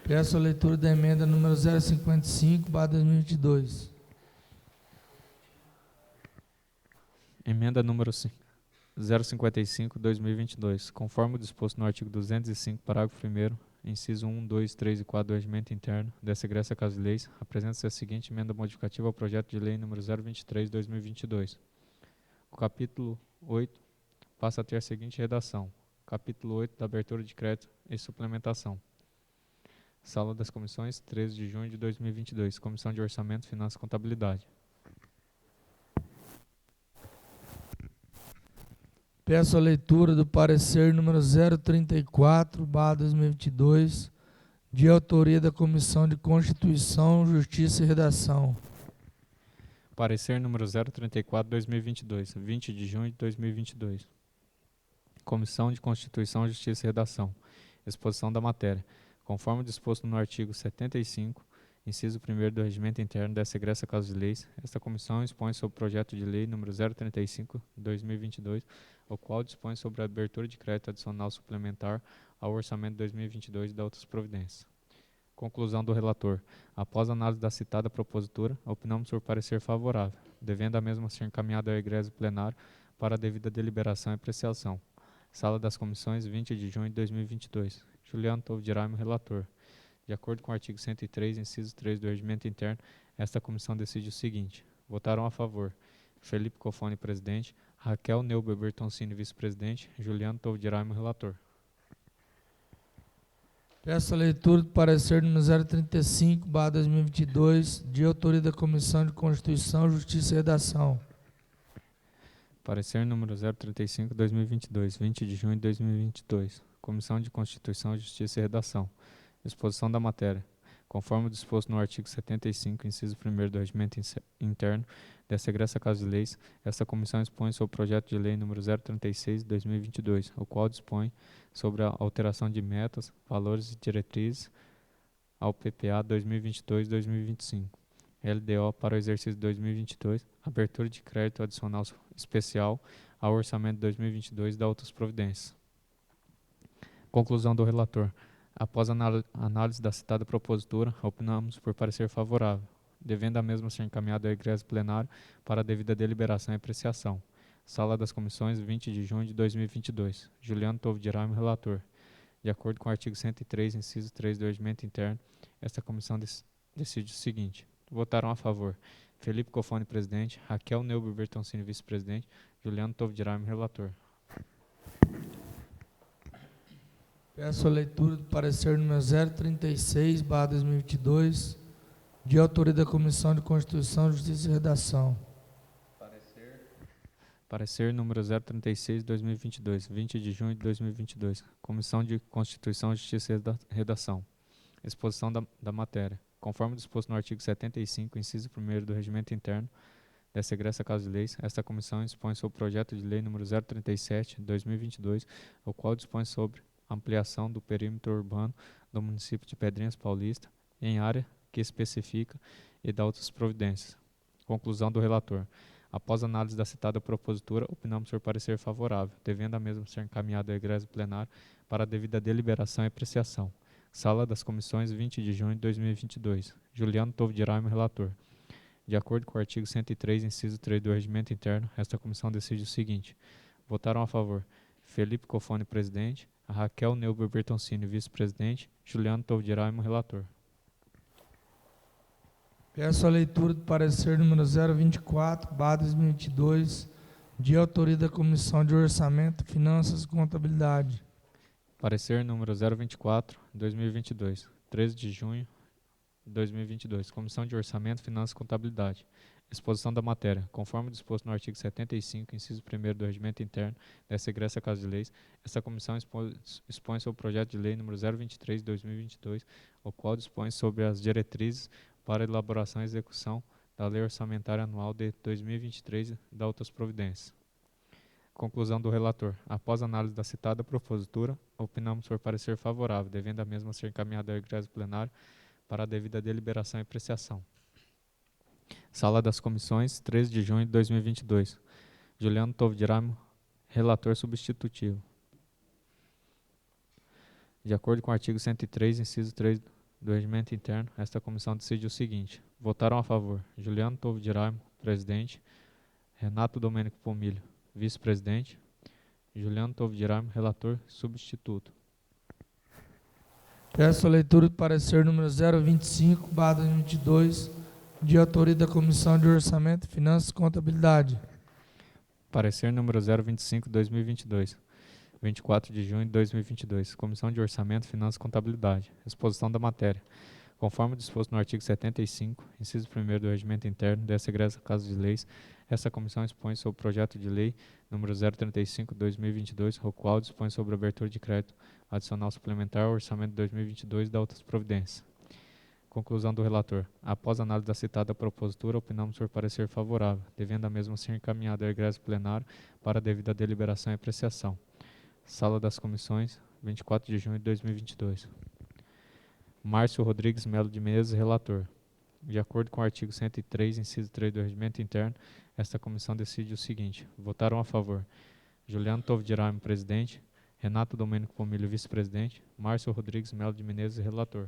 Peço a leitura da emenda número 055/2022. Emenda número 055/2022. Conforme o disposto no artigo 205, parágrafo 1º, inciso 1, 2, 3 e 4 do Regimento Interno dessa egressa Casa de Leis, apresenta-se a seguinte emenda modificativa ao projeto de lei número 023/2022. O capítulo 8 passa a ter a seguinte redação. Capítulo 8 da abertura de crédito e suplementação. Sala das Comissões, 13 de junho de 2022. Comissão de Orçamento, Finanças e Contabilidade. Peço a leitura do parecer número 034/2022, de autoria da Comissão de Constituição, Justiça e Redação. Parecer número 034/2022, 20 de junho de 2022. Comissão de Constituição, Justiça e Redação. Exposição da matéria. Conforme disposto no artigo 75, inciso 1º do Regimento Interno dessa egressa Casa de Leis, esta comissão expõe sobre o projeto de lei número 035/2022, o qual dispõe sobre a abertura de crédito adicional suplementar ao orçamento de 2022 e da outras providências. Conclusão do relator. Após análise da citada propositura, opinamos por parecer favorável, devendo a mesma ser encaminhada ao egresso plenário para a devida deliberação e apreciação. Sala das Comissões, 20 de junho de 2022. Juliano Tolvo de Araime, relator. De acordo com o artigo 103, inciso 3 do Regimento Interno, esta comissão decide o seguinte. Votaram a favor: Felipe Cofone, presidente; Raquel Neuber Bertoncini, vice-presidente; Juliano Tolvo de Araime, relator. Peço a leitura do parecer número 035/2022, de autoria da Comissão de Constituição, Justiça e Redação. Parecer número 035/2022, 20 de junho de 2022. Comissão de Constituição, Justiça e Redação. Exposição da matéria. Conforme disposto no artigo 75, inciso 1º do Regimento Interno dessa egressa Casa de Leis, esta comissão expõe sobre o projeto de lei número 036/2022, o qual dispõe sobre a alteração de metas, valores e diretrizes ao PPA 2022-2025, LDO para o exercício 2022, abertura de crédito adicional especial ao orçamento de 2022 e da outras providências. Conclusão do relator. Após a análise da citada propositura, opinamos por parecer favorável, devendo a mesma ser encaminhada ao egresso plenário para a devida deliberação e apreciação. Sala das Comissões, 20 de junho de 2022. Juliano Tolvo de Araime, relator. De acordo com o artigo 103, inciso 3 do Regimento Interno, esta comissão decide o seguinte. Votaram a favor: Felipe Cofone, presidente; Raquel Neuber Bertoncini, vice-presidente; Juliano Tolvo de Araime, relator. Peço a leitura do parecer número 036/2022, de autoria da Comissão de Constituição, Justiça e Redação. Parecer número 036/2022, 20 de junho de 2022. Comissão de Constituição, Justiça e Redação. Exposição da matéria. Conforme disposto no artigo 75, inciso 1º do Regimento Interno dessa egressa Casa de Leis, esta comissão expõe sobre o projeto de lei número 037/2022, o qual dispõe sobre ampliação do perímetro urbano do município de Pedrinhas Paulista em área que especifica e dá outras providências. Conclusão do relator. Após análise da citada propositura, opinamos por parecer favorável, devendo a mesma ser encaminhada ao egresso plenário para a devida deliberação e apreciação. Sala das Comissões, 20 de junho de 2022. Juliano Tolvo de Araime, relator. De acordo com o artigo 103, inciso 3 do Regimento Interno, esta comissão decide o seguinte. Votaram a favor: Felipe Cofone, presidente; Raquel Neuber Bertoncini, vice-presidente; Juliano Tolvo de Araime, relator. Peço a leitura do parecer número 024/2022, de autoria da Comissão de Orçamento, Finanças e Contabilidade. Parecer número 024/2022, 13 de junho de 2022. Comissão de Orçamento, Finanças e Contabilidade. Exposição da matéria. Conforme disposto no artigo 75, inciso 1º do Regimento Interno dessa egressa Casa de Leis, esta comissão expõe sobre o projeto de lei número 023 de 2022, o qual dispõe sobre as diretrizes para elaboração e execução da Lei Orçamentária Anual de 2023 e da outras providências. Conclusão do relator. Após análise da citada propositura, opinamos por parecer favorável, devendo a mesma ser encaminhada ao egresso plenário para a devida deliberação e apreciação. Sala das Comissões, 13 de junho de 2022. Juliano Tovidiramo, relator substitutivo. De acordo com o artigo 103, inciso 3 do Regimento Interno, esta comissão decide o seguinte: votaram a favor Juliano Tovidiramo, presidente; Renato Domênico Pomilho, vice-presidente; Juliano Tovidiramo, relator substituto. Peço a leitura do parecer número 025/2022, de autoria da Comissão de Orçamento, Finanças e Contabilidade. Parecer número 025/2022, 24 de junho de 2022. Comissão de Orçamento, Finanças e Contabilidade. Exposição da matéria. Conforme disposto no artigo 75, inciso 1º do Regimento Interno dessa egressa Casa de Leis, essa comissão expõe sobre o projeto de lei número 035/2022, o qual dispõe sobre a abertura de crédito adicional suplementar ao orçamento de 2022 e da outras providências. Conclusão do relator. Após análise da citada propositura, opinamos por parecer favorável, devendo a mesma ser encaminhada ao egresso plenário para a devida deliberação e apreciação. Sala das Comissões, 24 de junho de 2022. Márcio Rodrigues Melo de Menezes, relator. De acordo com o artigo 103, inciso 3 do Regimento Interno, esta comissão decide o seguinte: votaram a favor Juliano Tovidiramo, presidente; Renato Domênico Pomilho, vice-presidente; Márcio Rodrigues Melo de Menezes, relator.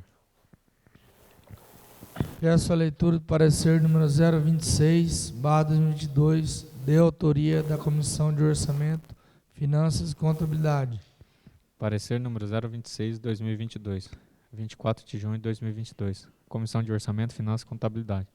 Peço a leitura do parecer número 026/2022, de autoria da Comissão de Orçamento, Finanças e Contabilidade. Parecer número 026/2022, 24 de junho de 2022. Comissão de Orçamento, Finanças e Contabilidade.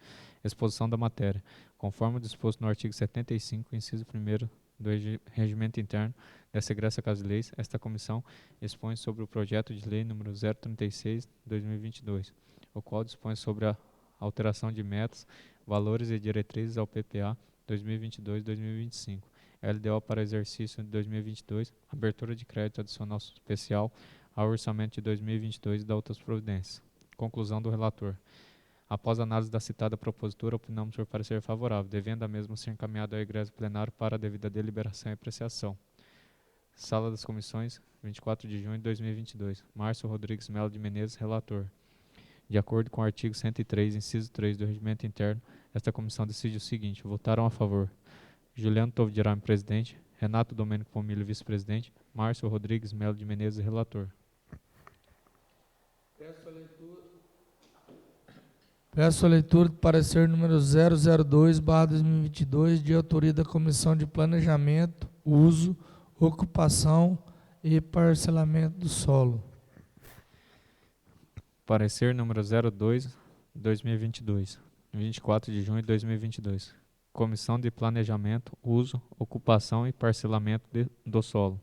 Exposição da matéria. Conforme disposto no artigo 75, inciso 1º do Regimento Interno dessa egressa Casa de Leis, esta comissão expõe sobre o projeto de lei número 036/2022, o qual dispõe sobre a alteração de metas, valores e diretrizes ao PPA 2022-2025, LDO para exercício de 2022, abertura de crédito adicional especial ao orçamento de 2022 e da outras providências. Conclusão do relator. Após análise da citada propositura, opinamos por parecer favorável, devendo a mesma ser encaminhada ao egresso plenário para a devida deliberação e apreciação. Sala das Comissões, 24 de junho de 2022. Márcio Rodrigues Melo de Menezes, relator. De acordo com o artigo 103, inciso 3 do Regimento Interno, esta comissão decide o seguinte: votaram a favor Juliano Tovidiramo, presidente; Renato Domênico Pomilho, vice-presidente; Márcio Rodrigues Melo de Menezes, relator. Peço a leitura do parecer número 002/2022, de autoria da Comissão de Planejamento, Uso, Ocupação e Parcelamento do Solo. Parecer número 02/2022, 24 de junho de 2022. Comissão de Planejamento, Uso, Ocupação e Parcelamento do Solo.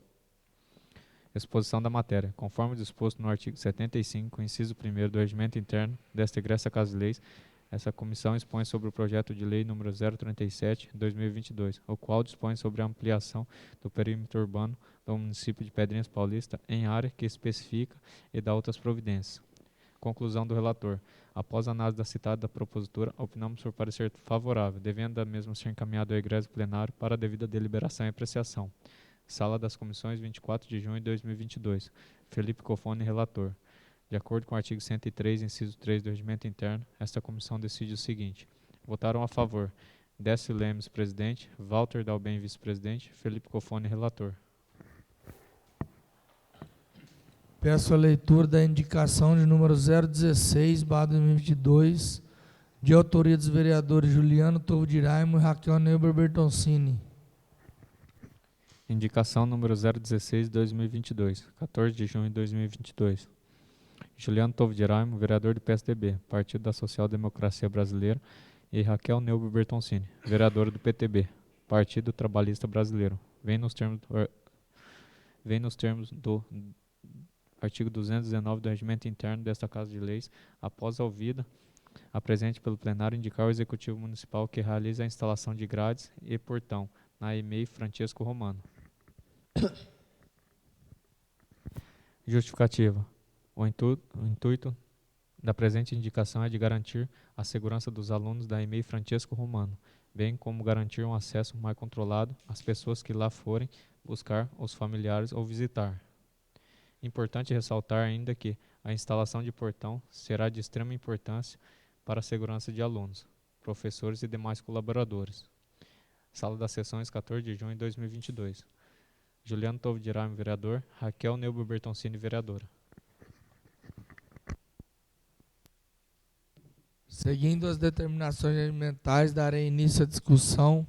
Exposição da matéria. Conforme disposto no artigo 75, inciso 1º do Regimento Interno desta egressa Casa de Leis, essa comissão expõe sobre o projeto de lei número 037/2022, o qual dispõe sobre a ampliação do perímetro urbano do município de Pedrinhas Paulista em área que especifica e dá outras providências. Conclusão do relator. Após a análise da citada propositura, opinamos por parecer favorável, devendo a mesma ser encaminhada ao egresso plenário para a devida deliberação e apreciação. Sala das Comissões, 24 de junho de 2022. Felipe Cofone, relator. De acordo com o artigo 103, inciso 3 do Regimento Interno, esta comissão decide o seguinte: votaram a favor Décio Lemes, presidente; Walter Dalben, vice-presidente; Felipe Cofone, relator. Peço a leitura da indicação de número 016/2022, de autoria dos vereadores Juliano Tovidiramo e Raquel Neuber Bertoncini. Indicação número 016/2022, 14 de junho de 2022. Juliano Tovidiramo, vereador do PSDB, Partido da Social Democracia Brasileira, e Raquel Neuber Bertoncini, vereadora do PTB, Partido Trabalhista Brasileiro. Vem nos termos do artigo 219 do Regimento Interno desta Casa de Leis, após a ouvida Apresente pelo plenário indicar o Executivo Municipal que realize a instalação de grades e portão na EMEI Francesco Romano. Justificativa. O intuito da presente indicação é de garantir a segurança dos alunos da EMEI Francesco Romano, bem como garantir um acesso mais controlado às pessoas que lá forem buscar os familiares ou visitar. Importante ressaltar ainda que a instalação de portão será de extrema importância para a segurança de alunos, professores e demais colaboradores. Sala das Sessões, 14 de junho de 2022. Juliano Tovidirame, vereador. Raquel Neuber Bertoncini, vereadora. Seguindo as determinações regimentais, darei início à discussão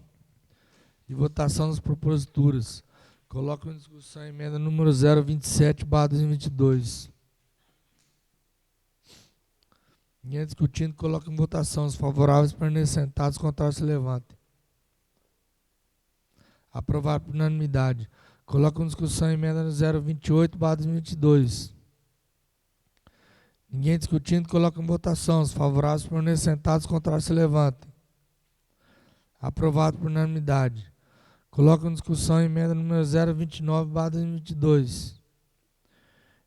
e votação das proposituras. Coloco em discussão a emenda número 027/2022. Ninguém discutindo, coloco em votação. Os favoráveis permaneçam sentados, os contrários se levantem. Aprovado por unanimidade. Coloco em discussão a emenda 028/2022. Ninguém discutindo, coloco em votação. Os favoráveis permaneçam sentados, os contrários se levantem. Aprovado por unanimidade. Coloco em discussão a emenda número 029/2022.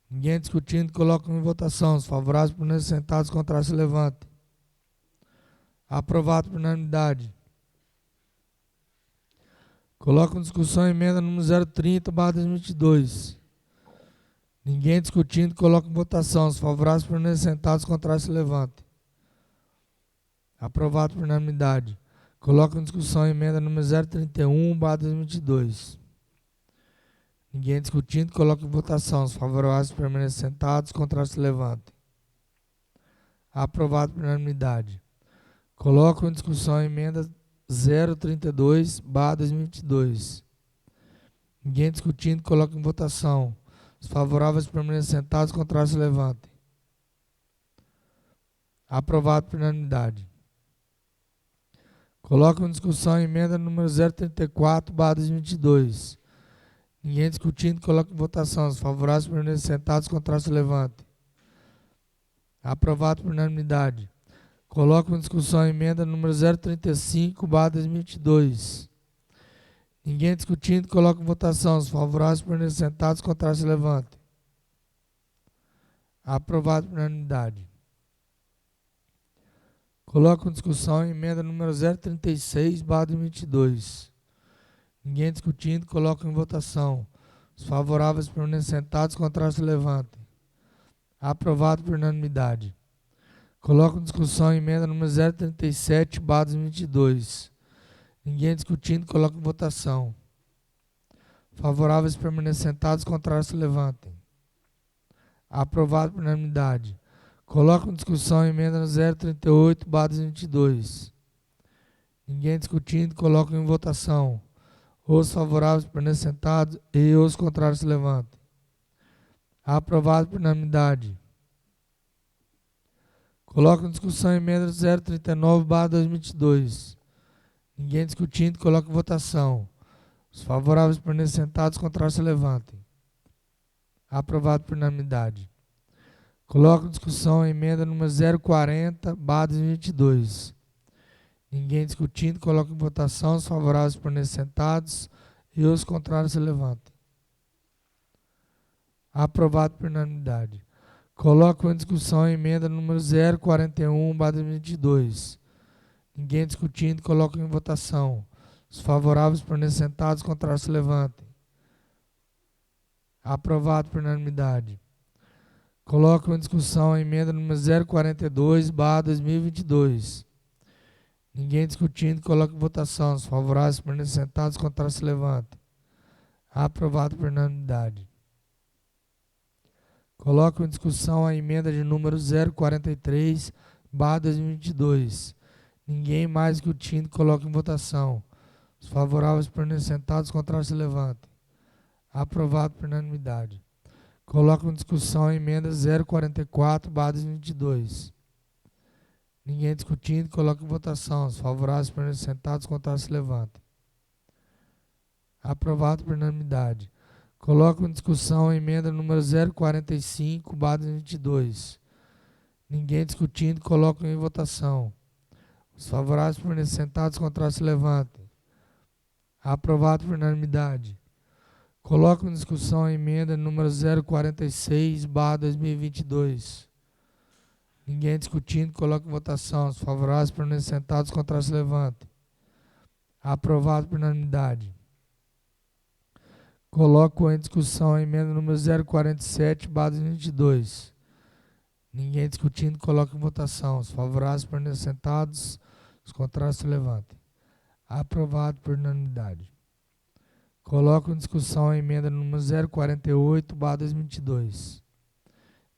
Ninguém discutindo, coloco em votação. Os favoráveis permaneçam sentados, os contrários se levantem. Aprovado por unanimidade. Coloco em discussão a emenda número 030/2022. Ninguém discutindo, coloco em votação. Os favoráveis permaneçam sentados, os contrários se levantem. Aprovado por unanimidade. Coloco em discussão a emenda número 031/2022. Ninguém discutindo, coloco em votação. Os favoráveis permaneçam sentados, os contrários se levantem. Aprovado por unanimidade. Coloco em discussão a emenda 032/2022. Ninguém discutindo, coloco em votação. Os favoráveis permaneçam sentados, os contrários se levantem. Aprovado por unanimidade. Coloco em discussão a emenda número 034/2022. Ninguém discutindo, coloco em votação. Os favoráveis permaneçam sentados, os contrários se levantem. Aprovado por unanimidade. Coloco em discussão a emenda número 035/2022. Ninguém discutindo, coloco em votação. Os favoráveis permaneçam sentados, os contrários se levantem. Aprovado por unanimidade. Coloco em discussão a emenda número 036/2022. Ninguém discutindo, coloco em votação. Os favoráveis permaneçam sentados, os contrários se levantem. Aprovado por unanimidade. Coloco em discussão a emenda número 037/2022. Ninguém discutindo, coloco em votação. Favoráveis permaneçam sentados, contrários se levantem. Aprovado por unanimidade. Coloco em discussão a emenda 038/2022. Ninguém discutindo, coloco em votação. Os favoráveis permaneçam sentados e os contrários se levantem. Aprovado por unanimidade. Coloco em discussão a emenda 039/2022. Ninguém discutindo, coloco em votação. Os favoráveis permaneçam sentados, os contrários se levantem. Aprovado por unanimidade. Coloco em discussão a emenda número 040/2022. Ninguém discutindo, coloco em votação. Os favoráveis permaneçam sentados e os contrários se levantem. Aprovado por unanimidade. Coloco em discussão a emenda número 041/2022. Ninguém discutindo, coloco em votação. Os favoráveis permaneçam sentados, os contrários se levantem. Aprovado por unanimidade. Coloco em discussão a emenda número 042/2022. Ninguém discutindo, coloco em votação. Os favoráveis permaneçam sentados, os contrários se levantem. Aprovado por unanimidade. Coloco em discussão a emenda de número 043/2022. Ninguém mais discutindo, coloco em votação. Os favoráveis permaneçam sentados, os contrários se levantem. Aprovado por unanimidade. Coloco em discussão a emenda 044/2022. Ninguém discutindo, coloco em votação. Os favoráveis permaneçam sentados, os contrários se levantem. Aprovado por unanimidade. Coloco em discussão a emenda número 045/2022. Ninguém discutindo, coloco em votação. Os favoráveis permaneçam sentados, os contrários se levantem. Aprovado por unanimidade. Coloco em discussão a emenda número 046/2022. Ninguém discutindo, coloco em votação. Os favoráveis permaneçam sentados, os contrários se levantem. Aprovado por unanimidade. Coloco em discussão a emenda número 047/2022. Ninguém discutindo, coloco em votação. Os favoráveis permaneçam sentados, os contrários se levantem. Aprovado por unanimidade. Coloco em discussão a emenda número 048/2022.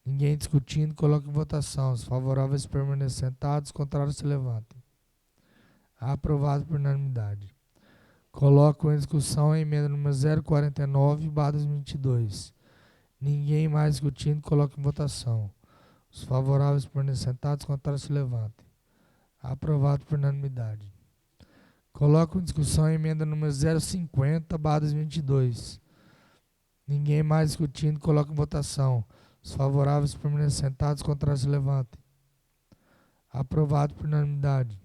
Ninguém discutindo, coloco em votação. Os favoráveis permaneçam sentados, os contrários se levantem. Aprovado por unanimidade. Coloco em discussão a emenda número 049/2022. Ninguém mais discutindo, coloco em votação. Os favoráveis permaneçam sentados, os contrários se levantem. Aprovado por unanimidade. Coloco em discussão a emenda número 050/2022. Ninguém mais discutindo, coloco em votação. Os favoráveis permaneçam sentados, os contrários se levantem. Aprovado por unanimidade.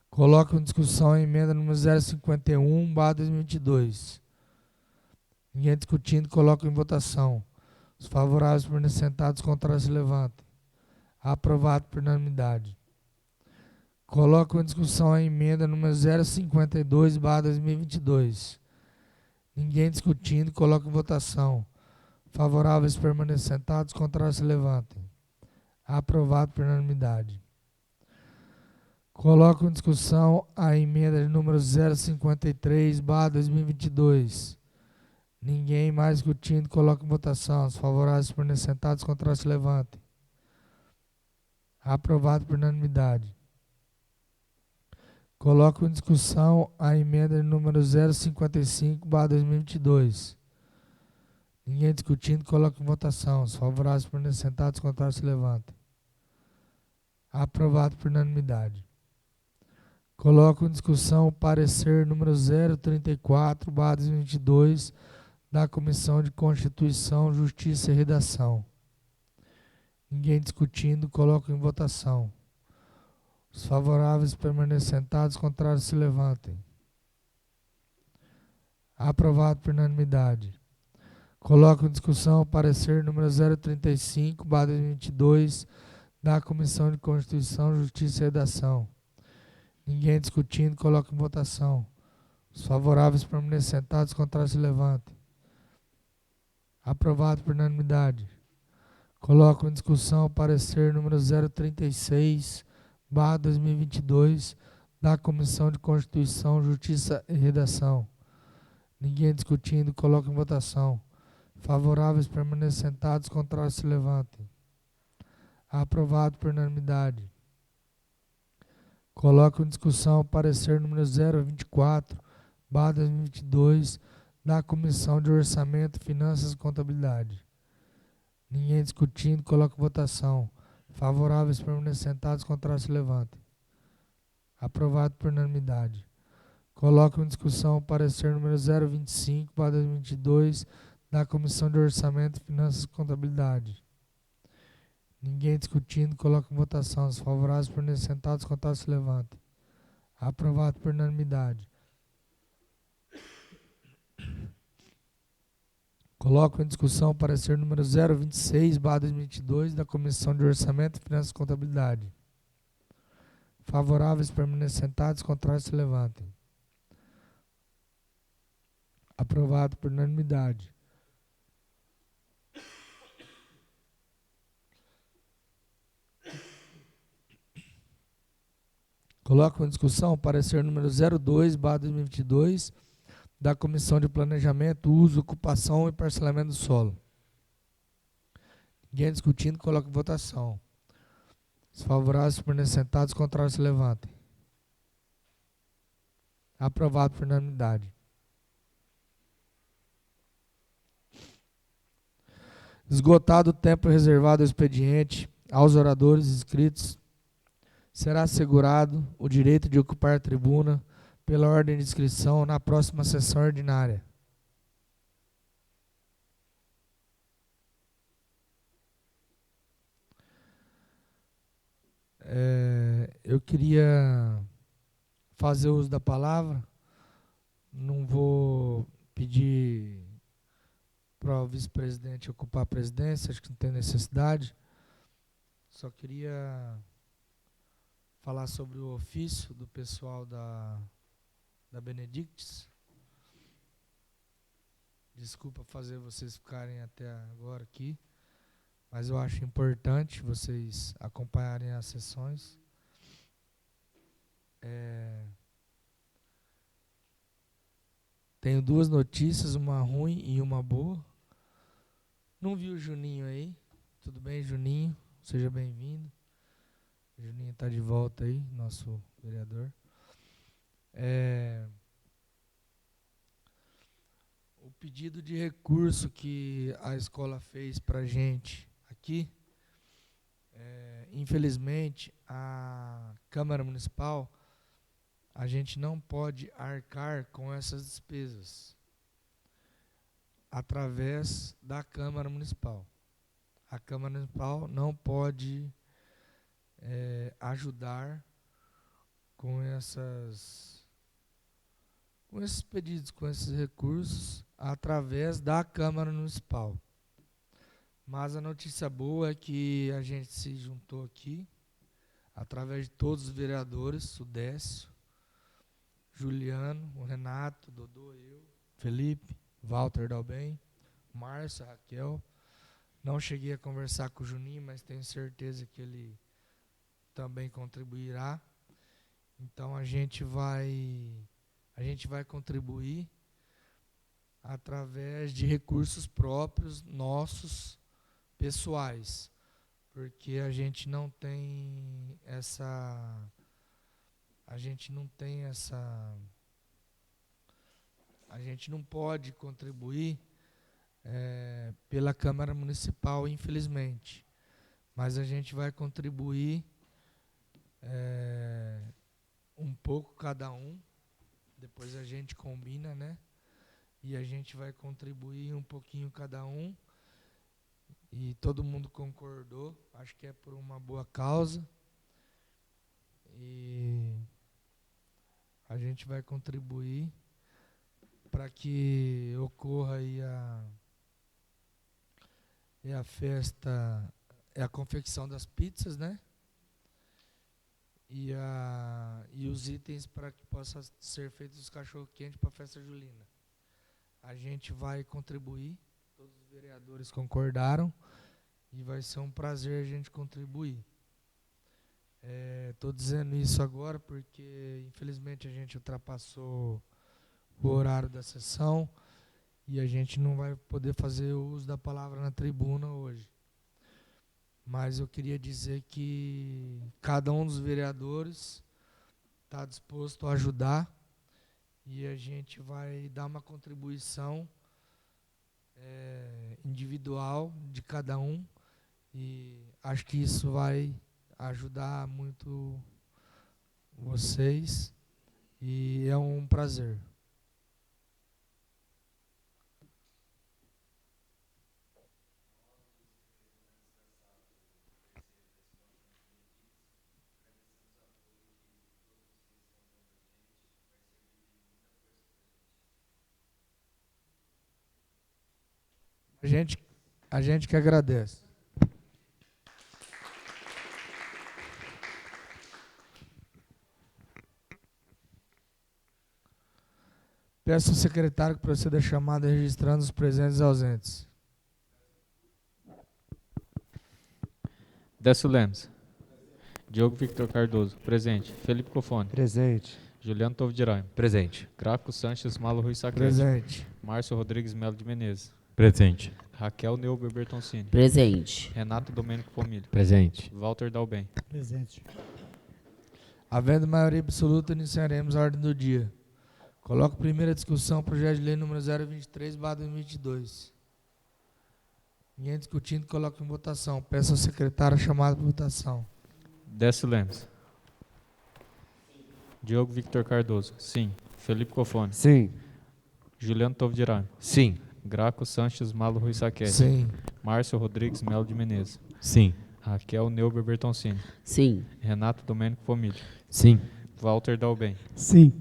Coloco em discussão a emenda número 051/2022. Ninguém discutindo, coloco em votação. Os favoráveis permaneçam sentados, os contrários se levantem. Aprovado por unanimidade. Coloco em discussão a emenda número 052/2022. Ninguém discutindo, coloco em votação. Favoráveis permaneçam sentados, contrários se levantem. Aprovado por unanimidade. Coloco em discussão a emenda número 053/2022. Ninguém mais discutindo, coloco em votação. Os favoráveis permaneçam sentados, contrários se levantem. Aprovado por unanimidade. Coloco em discussão a emenda número 055/2022. Ninguém discutindo, coloco em votação. Os favoráveis permaneçam sentados, os contrários se levantem. Aprovado por unanimidade. Coloco em discussão o parecer número 034/2022 da Comissão de Constituição, Justiça e Redação. Ninguém discutindo, coloco em votação. Os favoráveis permaneçam sentados, os contrários se levantem. Aprovado por unanimidade. Coloco em discussão o parecer número 035/2022 da Comissão de Constituição, Justiça e Redação. Ninguém discutindo, coloco em votação. Os favoráveis permaneçam sentados, os contrários se levantem. Aprovado por unanimidade. Coloco em discussão o parecer número 036/2022 da Comissão de Constituição, Justiça e Redação. Ninguém discutindo, coloco em votação. Favoráveis permaneçam sentados, contrários se levantem. Aprovado por unanimidade. Coloco em discussão o parecer número 024/2022 da Comissão de Orçamento, Finanças e Contabilidade. Ninguém discutindo, coloco em votação. Favoráveis permaneçam sentados, contrários se levantem. Aprovado por unanimidade. Coloco em discussão o parecer número 025/2022 da Comissão de Orçamento, Finanças e Contabilidade. Ninguém discutindo, coloco em votação. Os favoráveis permaneçam sentados, contrários se levantem. Aprovado por unanimidade. Coloco em discussão o parecer número 026/2022 da Comissão de Orçamento, Finanças e Contabilidade. Favoráveis permaneçam sentados, contrários se levantem. Aprovado por unanimidade. Coloco em discussão o parecer número 02/2022 da Comissão de Planejamento, Uso, Ocupação e Parcelamento do Solo. Ninguém discutindo, coloco em votação. Os favoráveis permanecem sentados, os contrários se levantem. Aprovado por unanimidade. Esgotado o tempo reservado ao expediente, aos oradores inscritos, será assegurado o direito de ocupar a tribuna pela ordem de inscrição na próxima sessão ordinária. Eu queria fazer uso da palavra. Não vou pedir para o vice-presidente ocupar a presidência, acho que não tem necessidade. Só queria falar sobre o ofício do pessoal da Benedictis. Desculpa fazer vocês ficarem até agora aqui, mas eu acho importante vocês acompanharem as sessões. Tenho duas notícias, uma ruim e uma boa. Não vi o Juninho aí. Tudo bem, Juninho? Seja bem-vindo. O Juninho está de volta aí, nosso vereador. O pedido de recurso que a escola fez para a gente aqui, infelizmente, a Câmara Municipal, a gente não pode arcar com essas despesas através da Câmara Municipal. A Câmara Municipal não pode ajudar com esses pedidos, com esses recursos, através da Câmara Municipal. Mas a notícia boa é que a gente se juntou aqui, através de todos os vereadores, o Décio, Juliano, o Renato, Dodô, eu, Felipe, Walter Dalben, Márcio, Raquel. Não cheguei a conversar com o Juninho, mas tenho certeza que ele também contribuirá. Então a gente vai contribuir através de recursos próprios nossos, pessoais, porque a gente não pode contribuir pela Câmara Municipal, infelizmente, mas a gente vai contribuir um pouco cada um, depois a gente combina, né? E a gente vai contribuir um pouquinho cada um, e todo mundo concordou, acho que é por uma boa causa, e a gente vai contribuir para que ocorra aí a festa, a confecção das pizzas, né? E os itens para que possa ser feitos os cachorro-quente para a festa julina. A gente vai contribuir, todos os vereadores concordaram, e vai ser um prazer a gente contribuir. Estou dizendo isso agora porque, infelizmente, a gente ultrapassou o horário da sessão e a gente não vai poder fazer o uso da palavra na tribuna hoje. Mas eu queria dizer que cada um dos vereadores está disposto a ajudar e a gente vai dar uma contribuição individual de cada um, e acho que isso vai ajudar muito vocês e é um prazer. A gente que agradece. Peço ao secretário que proceda a chamada registrando os presentes e ausentes. Décio Lemes. Diogo Victor Cardoso. Presente. Felipe Cofone. Presente. Juliano Tovo de Araime. Presente. Graco Sanches Malo Rui Sacrete. Presente. Márcio Rodrigues Melo de Menezes. Presente. Raquel Neuber Bertoncini. Presente. Renato Domênico Pomilho. Presente. Walter Dalben. Presente. Havendo maioria absoluta, iniciaremos a ordem do dia. Coloco primeira discussão, projeto de lei número 023/2022. Ninguém discutindo, coloco em votação. Peço ao secretário a chamada para votação. Décio Lemes. Diogo Victor Cardoso. Sim. Felipe Cofone. Sim. Juliano Tovo de Araime. Sim. Graco Sanches Malo Rui Saquete. Sim. Márcio Rodrigues Melo de Menezes. Sim. Raquel Neuber Bertoncini. Sim. Renato Domênico Pomilho. Sim. Walter Dalben. Sim.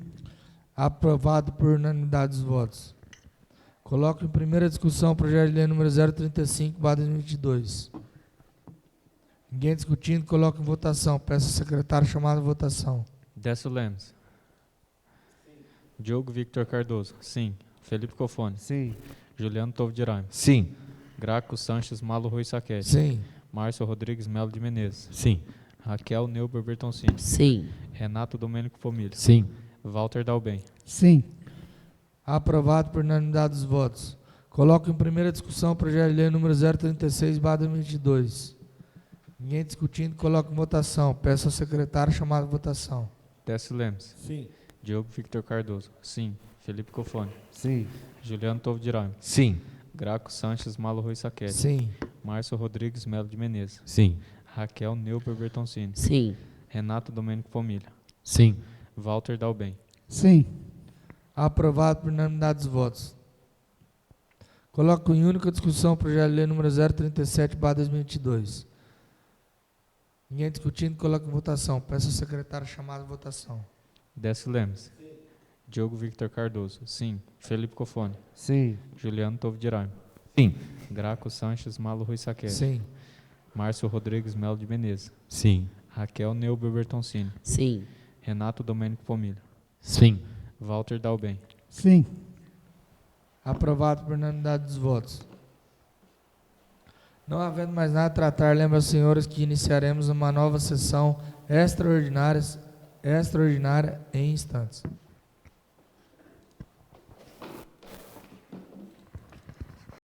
Aprovado por unanimidade dos votos. Coloco em primeira discussão o projeto de lei número 035/2022. Ninguém discutindo, coloco em votação. Peço ao secretário chamar a votação. Décio Lemos. Diogo Victor Cardoso. Sim. Felipe Cofone. Sim. Juliano Tovo de Araime. Sim. Graco Sanches Malo Rui Saquete. Sim. Márcio Rodrigues Melo de Menezes. Sim. Raquel Neuber Bertoncini. Sim. Renato Domênico Pomilho. Sim. Walter Dalben. Sim. Aprovado por unanimidade dos votos. Coloco em primeira discussão o projeto de lei número 036/2022. Ninguém discutindo, coloco em votação. Peço ao secretário chamar a votação. Décio Lemos. Sim. Diogo Victor Cardoso. Sim. Felipe Cofone. Sim. Juliano Tovo de Araime. Sim. Graco Sanches Malo Rui Saquete. Sim. Márcio Rodrigues Melo de Menezes. Sim. Raquel Neuber Bertoncini. Sim. Renato Domênico Pomilho. Sim. Walter Dalben. Sim. Aprovado por unanimidade dos votos. Coloco em única discussão o projeto de lei número 037/2022. Ninguém discutindo, coloco em votação. Peço ao secretário chamar a votação. Décio Lemos. Diogo Victor Cardoso. Sim. Felipe Cofone. Sim. Juliano Tovo de Araime. Sim. Graco Sanches Malo Rui Saquete. Sim. Márcio Rodrigues Melo de Menezes. Sim. Raquel Neuber Bertoncini. Sim. Renato Domênico Pomilho. Sim. Walter Dalben. Sim. Aprovado por unanimidade dos votos. Não havendo mais nada a tratar, lembro aos senhores que iniciaremos uma nova sessão extraordinária em instantes.